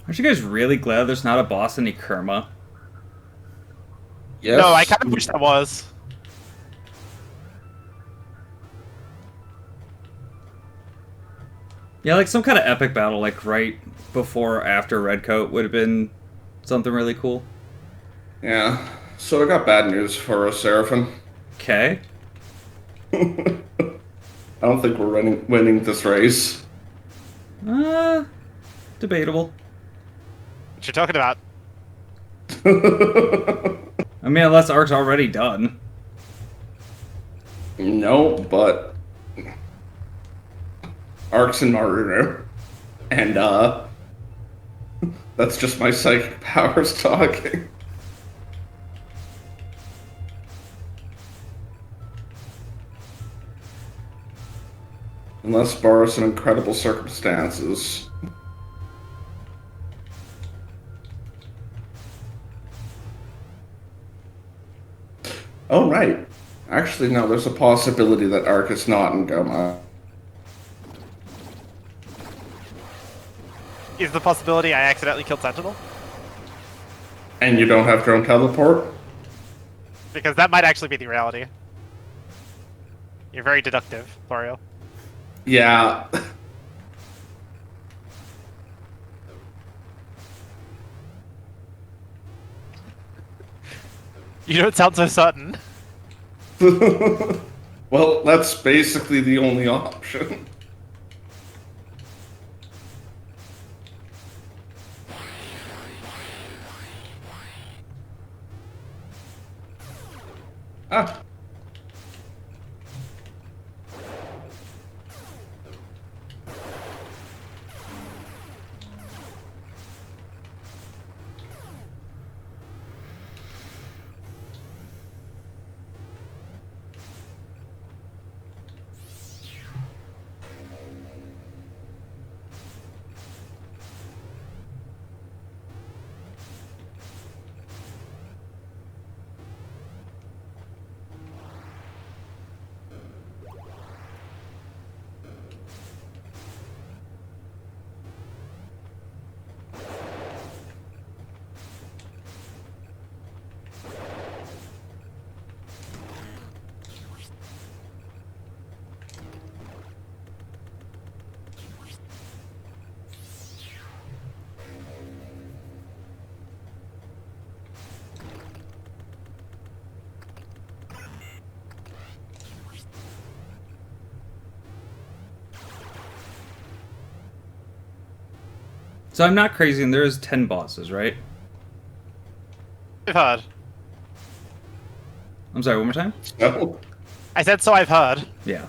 Aren't you guys really glad there's not a boss in Ikerma? Yes. No, I kind of wish that was. Yeah, like some kind of epic battle, like right before or after Redcoat would have been something really cool. Yeah. So I got bad news for us, Seraphim. Okay. I don't think we're winning this race. Debatable. What you're talking about? I mean, unless Ark's already done. No, but Ark's in Maruno. And that's just my psychic powers talking. Unless Boris in incredible circumstances. Oh, right. Actually, no, there's a possibility that Ark is not in Goma. Is the possibility I accidentally killed Sentinel? And you don't have drone teleport? Because that might actually be the reality. You're very deductive, Florio. Yeah. You don't sound so certain. Well, that's basically the only option. Ah. So I'm not crazy, and there's 10 bosses, right? I've heard. I'm sorry, one more time? No. I said so I've heard. Yeah.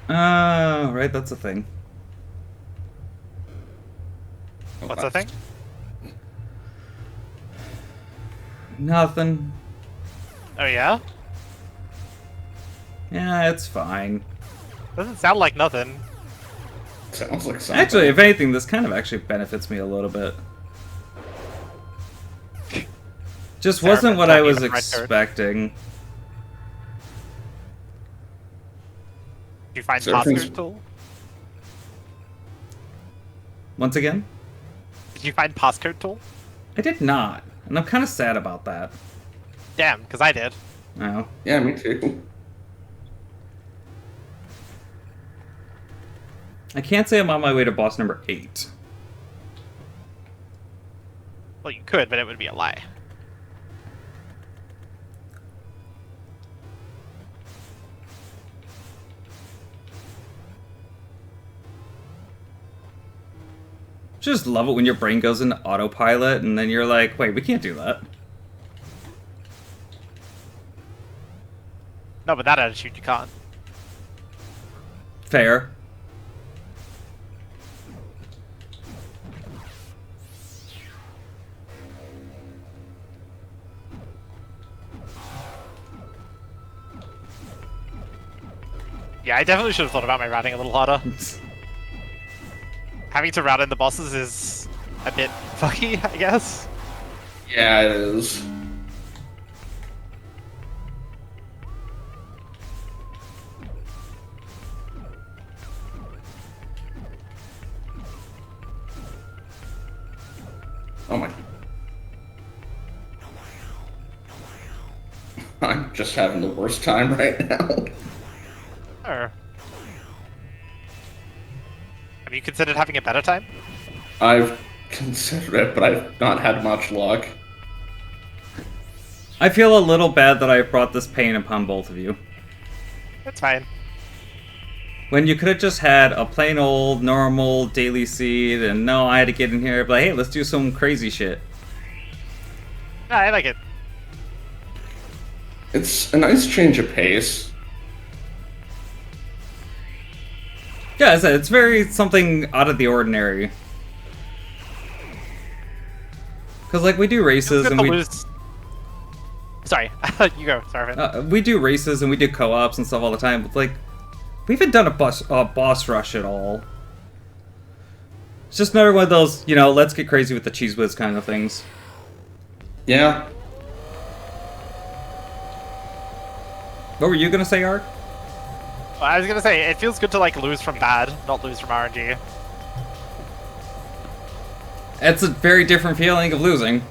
Right, that's a thing. What's the thing? Nothing. Oh yeah? Yeah, it's fine. Doesn't sound like nothing. Sounds like something. Actually, if anything, this kind of actually benefits me a little bit. Just wasn't what I was expecting. Did you find So everything's- passcode tool? Once again, Did you find passcode tool? I did not, and I'm kind of sad about that. Damn, because I did. No. Yeah, me too. I can't say I'm on my way to boss number 8. Well, you could, but it would be a lie. Just love it when your brain goes into autopilot and then you're like, wait, we can't do that. No, but that attitude you can't. Fair. Yeah, I definitely should have thought about my routing a little harder. Having to route in the bosses is a bit fucky, I guess. Yeah, it is. Oh my. I'm just having the worst time right now. Or... Have you considered having a better time? I've considered it, but I've not had much luck. I feel a little bad that I brought this pain upon both of you. That's fine. When you could have just had a plain old, normal, daily seed, and no, I had to get in here, but hey, let's do some crazy shit. No, I like it. It's a nice change of pace. Yeah, I said, it's very something out of the ordinary. Because, like, we do races and we... Lose... Sorry, you go. Sorry, man. we do races and we do co-ops and stuff all the time, but, like, we haven't done a boss rush at all. It's just another one of those, you know, let's get crazy with the cheese whiz kind of things. Yeah. What were you gonna say, Art? I was gonna say, it feels good to, like, lose from bad, not lose from RNG. It's a very different feeling of losing.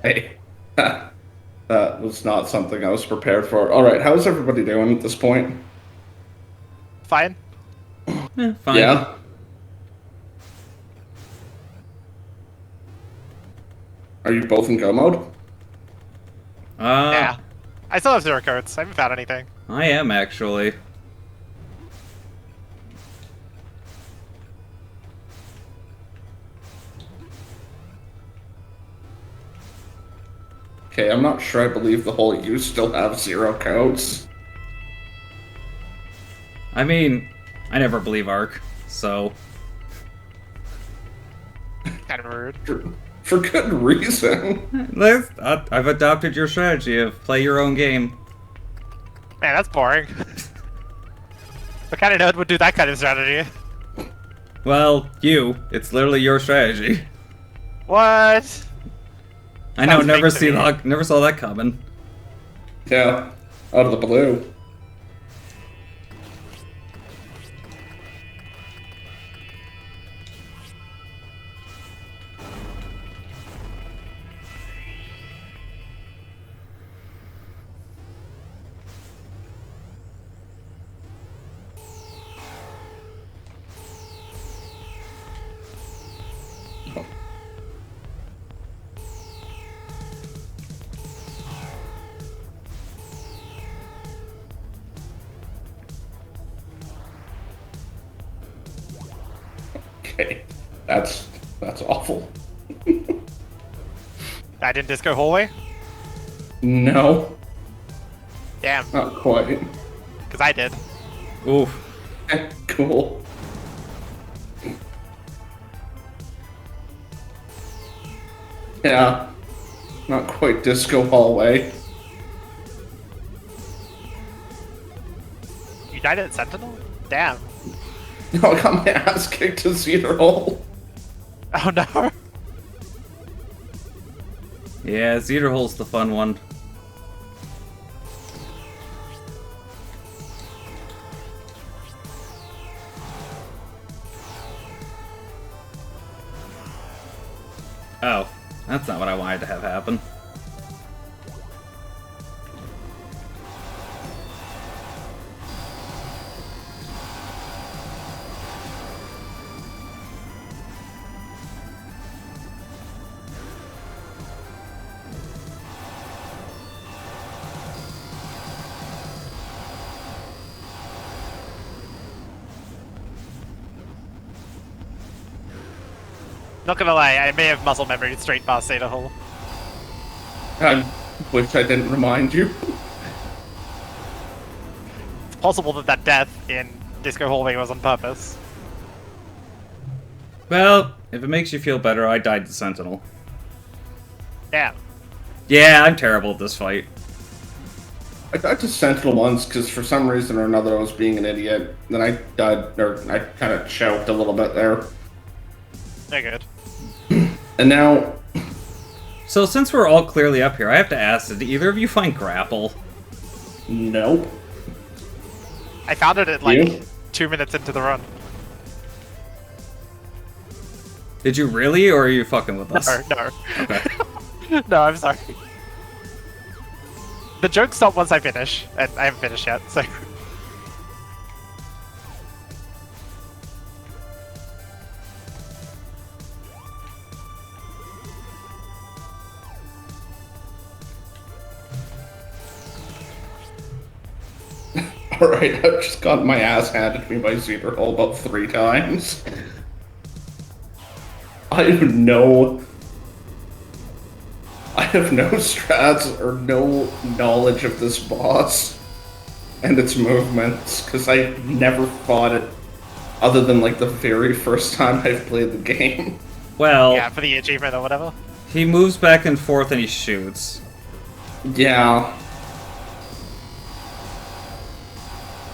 Hey. That was not something I was prepared for. Alright, how's everybody doing at this point? Fine. Fine. Yeah. Are you both in go mode? Yeah. I still have 0 codes. I haven't found anything. I am, actually. Okay, I'm not sure I believe the whole you still have 0 codes. I mean, I never believe Ark, so... Kind of rude. For good reason. I've adopted your strategy of play your own game. Man, that's boring. What kind of node would do that kind of strategy? Well, it's literally your strategy. What? I know, Sounds never fake to me. never saw that coming. Yeah, out of the blue. Okay, that's awful. I didn't disco hallway? No, Damn, not quite. because I did. Oof. Cool. Yeah, not quite disco hallway. You died at Sentinel? Damn. No, I got my ass kicked to Cedar Hole. Oh no. Yeah, Cedar Hole's the fun one. Oh, that's not what I wanted to have happen. Not gonna lie, I may have muscle memory straight past Cedar Hall. I wish I didn't remind you. It's possible that that death in Disco Hallway was on purpose. Well, if it makes you feel better, I died to Sentinel. Damn. Yeah, I'm terrible at this fight. I died to Sentinel once because for some reason or another I was being an idiot. Then I died, or I kind of choked a little bit there. They're good. And now, So since we're all clearly up here, I have to ask, did either of you find grapple? nope. I found it at like You? 2 minutes into the run. Did you really, or are you fucking with us? No. Okay. No, I'm sorry. The joke stopped once I finish, and I haven't finished yet, so... Alright, I've just got my ass handed to me by Cedar Hole about 3 times. I have no strats or no knowledge of this boss and its movements, because I never fought it other than like the very first time I've played the game. Well, Yeah, for the achievement or whatever. he moves back and forth and he shoots. Yeah.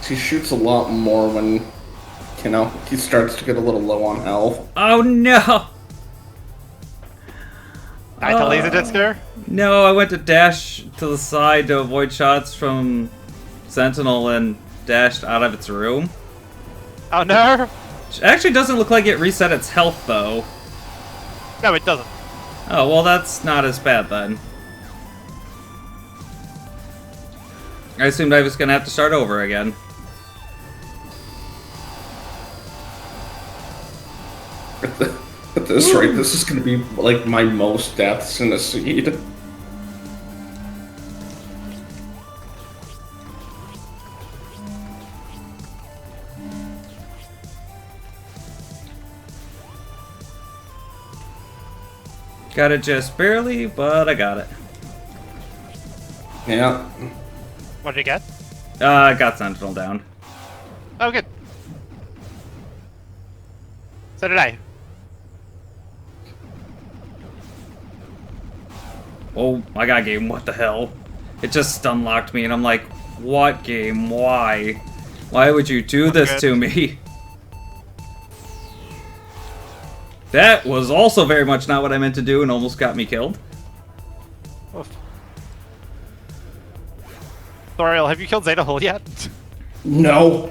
He shoots a lot more when, you know, he starts to get a little low on health. Oh no! Died to laser disco? No, I went to dash to the side to avoid shots from Sentinel and dashed out of its room. Oh no! It actually doesn't look like it reset its health, though. No, it doesn't. Oh, well, that's not as bad, then. I assumed I was gonna have to start over again. At this rate, this is gonna be like my most deaths in a seed. Got it just barely, but I got it. Yeah. What did you get? I got Sentinel down. Oh, good. So did I. Oh, my god, game, what the hell? It just stun locked me, and I'm like, what game? Why? Why would you do this good. to me? That was also very much not what I meant to do and almost got me killed. Oof. Thoriel, have you killed Zeta Hull yet? No.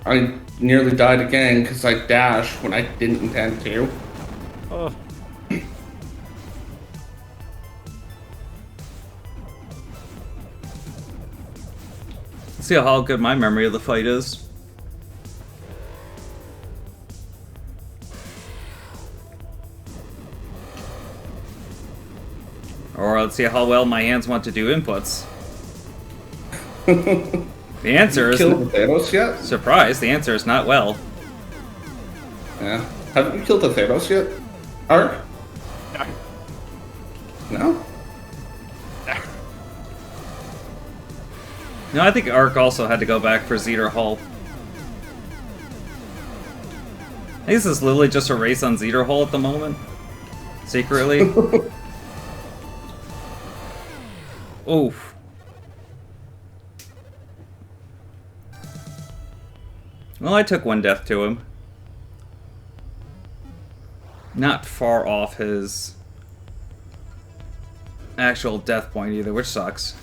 I nearly died again because I dashed when I didn't intend to. Oh. Let's see how good my memory of the fight is. Or let's see how well my hands want to do inputs. The answer is... Killed the Thanos yet? Surprise, the answer is not well. Yeah. Haven't you killed the Thanos yet? Ark? No. No? No. No, I think Ark also had to go back for Zeter Hull. I think this is literally just a race on Zeter Hull at the moment. Secretly. Oof. Well, I took one death to him. Not far off his actual death point either, which sucks.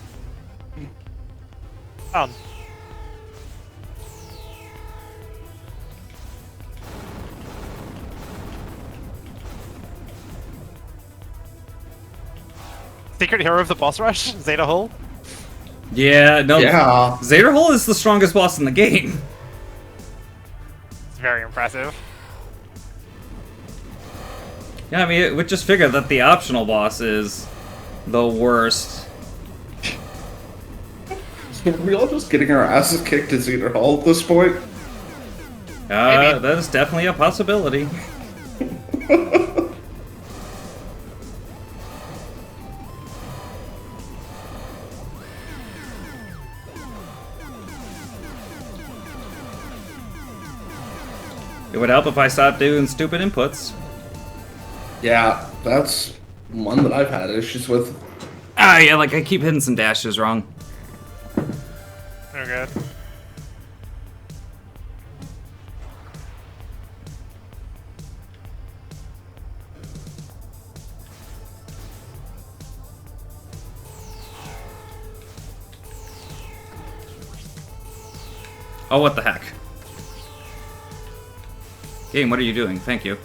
Secret hero of the boss rush, Zeta Hull. Yeah, no. Yeah. Zeter Hull is the strongest boss in the game. It's very impressive. Yeah, I mean, we just figured that the optional boss is the worst. So are we all just getting our asses kicked at Zeter Hall at this point? Maybe. That is definitely a possibility. It would help if I stopped doing stupid inputs. Yeah, that's one that I've had issues with. Ah, yeah, like I keep hitting some dashes wrong. Oh god. Oh, what the heck. Game, what are you doing? Thank you.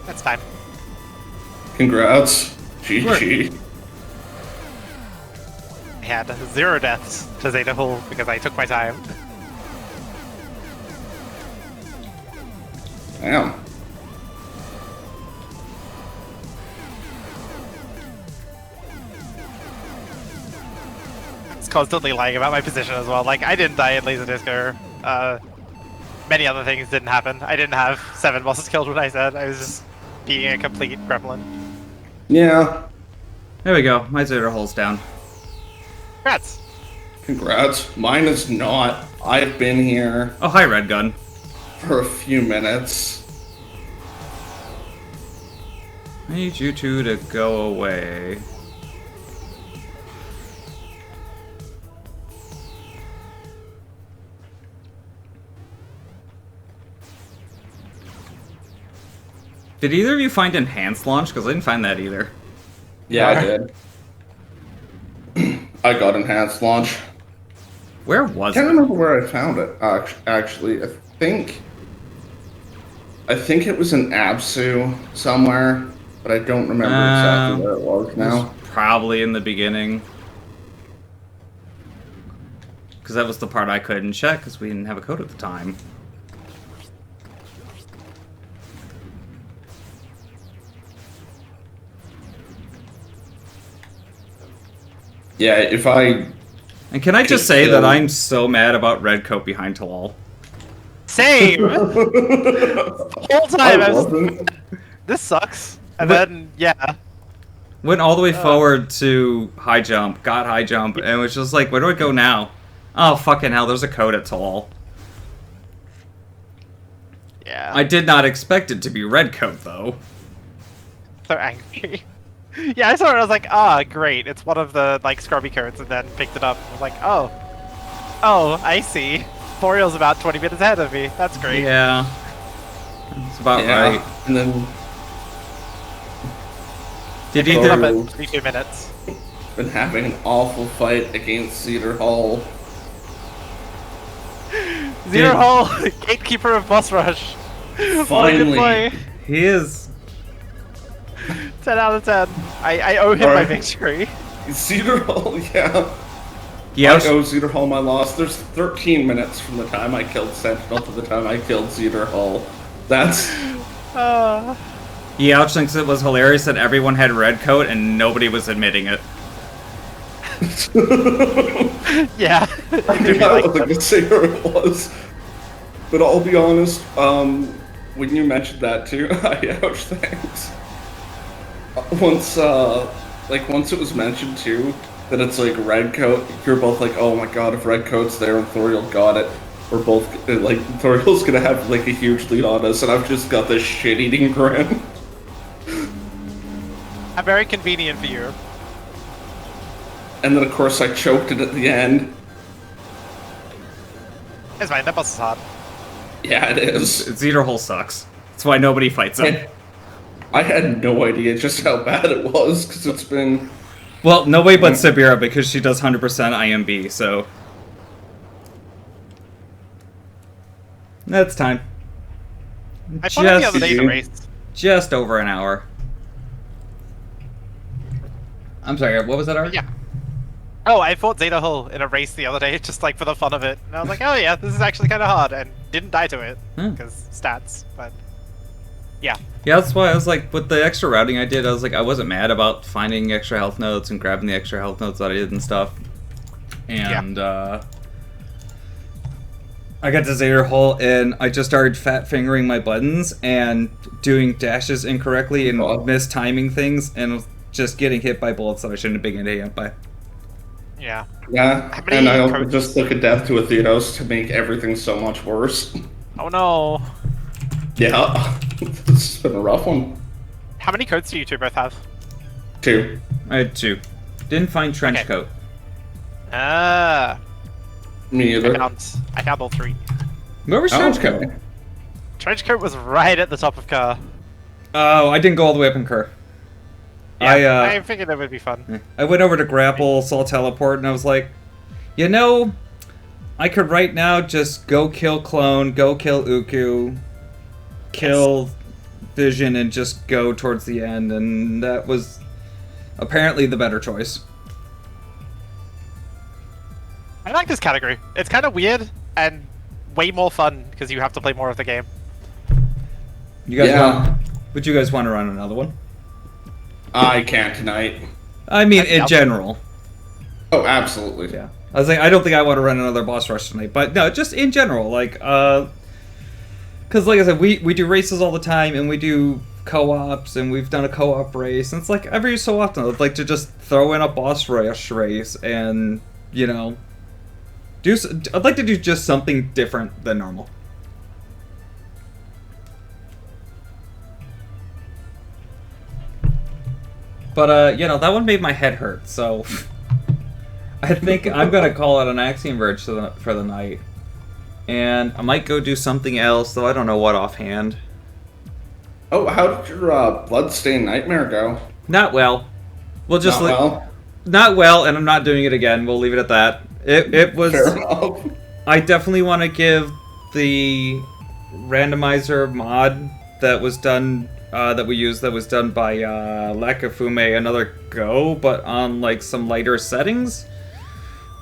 That's fine. Congrats. GG. I had 0 deaths to Zeta Hull because I took my time. Damn. It's constantly lying about my position as well. Like, I didn't die in Laserdisc. Many other things didn't happen. I didn't have 7 bosses killed when I said. I was just being a complete gremlin. Yeah. There we go. My Zeter Hull's down. Congrats! Congrats. Mine is not. I've been here Oh, hi, Red Gun. for a few minutes. I need you two to go away. Did either of you find enhanced launch? Because I didn't find that either. Yeah, I did. I got enhanced launch. Where was Can't it? remember where I found it. Actually, I think it was in Absu somewhere, but I don't remember exactly where it was now. Probably in the beginning. Because that was the part I couldn't check because we didn't have a code at the time. Yeah, if I... And can I just say that I'm so mad about red coat behind Talal? Same! The whole time I was this sucks. And then, yeah. Went all the way forward to high jump, got high jump, and was just like, where do I go now? Oh, fucking hell, there's a code at Talal. Yeah. I did not expect it to be red coat, though. So angry. Yeah, I saw it, I was like, ah, great, it's one of the, like, scrubby codes, and then picked it up, and was like, oh. Oh, I see. Boreal's about 20 minutes ahead of me, that's great. Yeah. That's about right. And then... Did he picked it up at 32 minutes. Been having an awful fight against Cedar Hall. Cedar Hall, gatekeeper of Boss Rush. Finally. What a good play. He is. 10 out of 10. I owe him my victory. Cedar Hall, yeah. Yeah. I owe Cedar Hall my loss. There's 13 minutes from the time I killed Sentinel to the time I killed Cedar Hall. That's... Yeouch thinks it was hilarious that everyone had red coat and nobody was admitting it. Yeah. I wasn't gonna say who it was. But I'll be honest, when you mentioned that too, ouch, thanks. Once it was mentioned too, that it's like red coat, you're both like, oh my god, if red coat's there and Thoriel got it, we're both, like, Thoriel's gonna have like a huge lead on us, and I've just got this shit-eating grin. Very convenient for you. And then of course I choked it at the end. It's fine, that boss is hard. Yeah, it is. Cedar Hole sucks. That's why nobody fights him. I had no idea just how bad it was, because it's been... Well, nobody but Sabira, because she does 100% IMB, so... That's time. I fought it the other day in the race. Just over an hour. I'm sorry, what was that, Art? Yeah. Oh, I fought Zeta Hull in a race the other day, just like for the fun of it. And I was like, oh yeah, this is actually kind of hard, and didn't die to it, because stats, but... Yeah. Yeah, that's why I was like, with the extra routing I did, I was like, I wasn't mad about finding extra health notes and grabbing the extra health notes that I did and stuff. And, I got to Zeta Hull, and I just started fat fingering my buttons and doing dashes incorrectly and mistiming things, and just getting hit by bullets that I shouldn't have been getting hit by. Yeah. Yeah, and I also just took a death to Athenos to make everything so much worse. Oh no. Yeah, it's been a rough one. How many codes do you two both have? 2. I had 2. Didn't find trench coat. Me either. I found all 3. Where was trench coat? Trench coat was right at the top of Kerr. Oh, I didn't go all the way up in Kerr. Yeah, I figured that would be fun. I went over to Grapple, saw Teleport, and I was like, you know, I could right now just go kill Clone, go kill Uku, kill Vision, and just go towards the end, and that was apparently the better choice. I like this category. It's kind of weird, and way more fun, because you have to play more of the game. You guys would you guys want to run another one? I can't tonight. I mean, in general. Oh, absolutely. Yeah. I was like, I don't think I want to run another boss rush tonight, but no, just in general, like, because like I said, we do races all the time, and we do co-ops, and we've done a co-op race, and it's like every so often I'd like to just throw in a boss rush race, and you know, I'd like to do just something different than normal. But, you know, that one made my head hurt, so I think I'm going to call it an Axiom Verge for the night. And I might go do something else, though I don't know what offhand. Oh, how did your Bloodstained Nightmare go? Not well. We'll just not well, and I'm not doing it again. We'll leave it at that. It was... Fair enough. I definitely want to give the randomizer mod that was done... that we used that was done by Lakafume another go, but on like some lighter settings.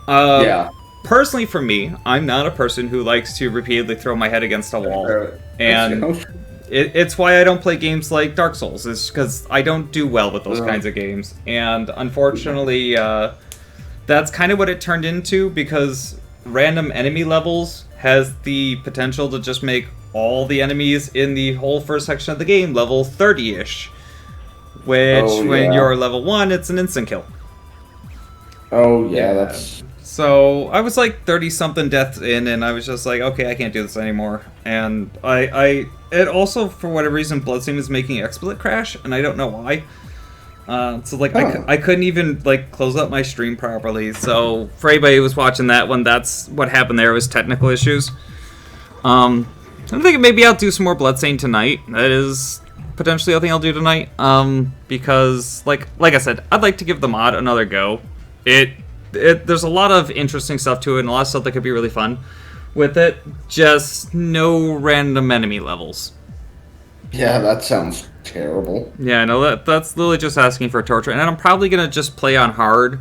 Yeah. Personally, for me, I'm not a person who likes to repeatedly throw my head against a wall, and it's why I don't play games like Dark Souls. Is because I don't do well with those kinds of games, and unfortunately, that's kind of what it turned into, because random enemy levels has the potential to just make all the enemies in the whole first section of the game level 30-ish. Which, when you're level 1, it's an instant kill. Oh, yeah, that's... So, I was like 30-something deaths in, and I was just like, okay, I can't do this anymore. And it also, for whatever reason, Bloodstained is making XSplit crash, and I don't know why. So, like, I couldn't even, like, close up my stream properly. So, for anybody who was watching that one, that's what happened there, was technical issues. I'm thinking maybe I'll do some more Bloodstained tonight. That is potentially a thing I'll do tonight. Because, like I said, I'd like to give the mod another go. There's a lot of interesting stuff to it, and a lot of stuff that could be really fun with it. Just no random enemy levels. Yeah, that sounds terrible. Yeah, no, that's literally just asking for torture. And I'm probably going to just play on hard,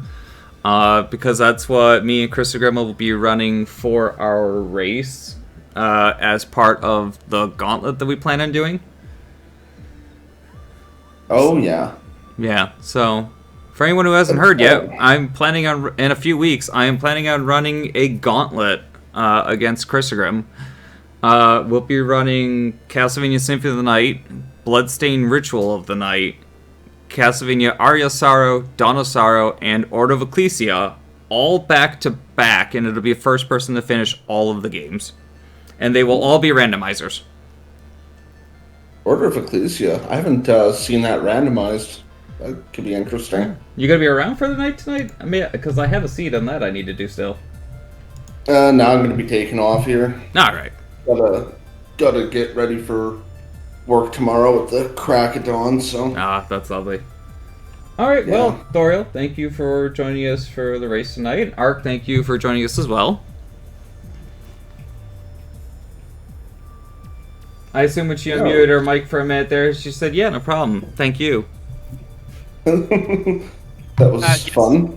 because that's what me and Christopher will be running for our race, as part of the gauntlet that we plan on doing. Oh, yeah. Yeah, so... For anyone who hasn't heard yet, I'm planning on, in a few weeks, I am planning on running a gauntlet against Chrysogrim. We'll be running Castlevania Symphony of the Night, Bloodstained Ritual of the Night, Castlevania Aria Sorrow, Dawn of Sorrow, and Order of Ecclesia, all back to back, and it'll be a first person to finish all of the games. And they will all be randomizers. Order of Ecclesia. I haven't seen that randomized. That could be interesting. You gonna be around for the night tonight? I mean, because I have a seat on that I need to do still. Now I'm gonna be taking off here. Alright. Gotta get ready for work tomorrow at the crack of dawn, so... Ah, that's lovely. Alright, well, Thoriel, thank you for joining us for the race tonight. Ark, thank you for joining us as well. I assume when she unmuted her mic for a minute there, she said, yeah, no problem. Thank you. That was fun.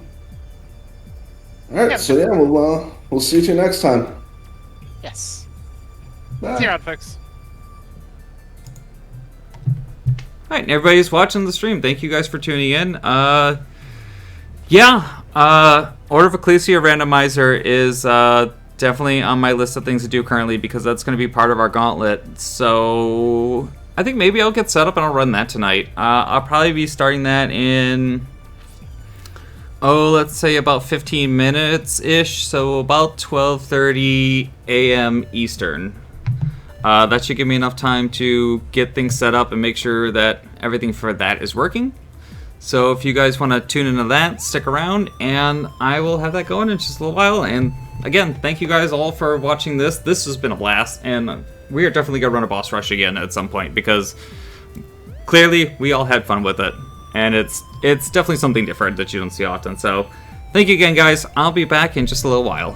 Alright, so yeah, we'll see you next time. Yes. Bye. See you around, folks. Alright, and everybody's watching the stream. Thank you guys for tuning in. Order of Ecclesia Randomizer is definitely on my list of things to do currently, because that's going to be part of our gauntlet. So I think maybe I'll get set up and I'll run that tonight. I'll probably be starting that in, let's say about 15 minutes-ish, so about 12:30 a.m. Eastern. That should give me enough time to get things set up and make sure that everything for that is working. So if you guys want to tune into that, stick around, and I will have that going in just a little while. And again, thank you guys all for watching this. This has been a blast, and we are definitely going to run a boss rush again at some point, because clearly we all had fun with it, and it's definitely something different that you don't see often. So thank you again, guys. I'll be back in just a little while.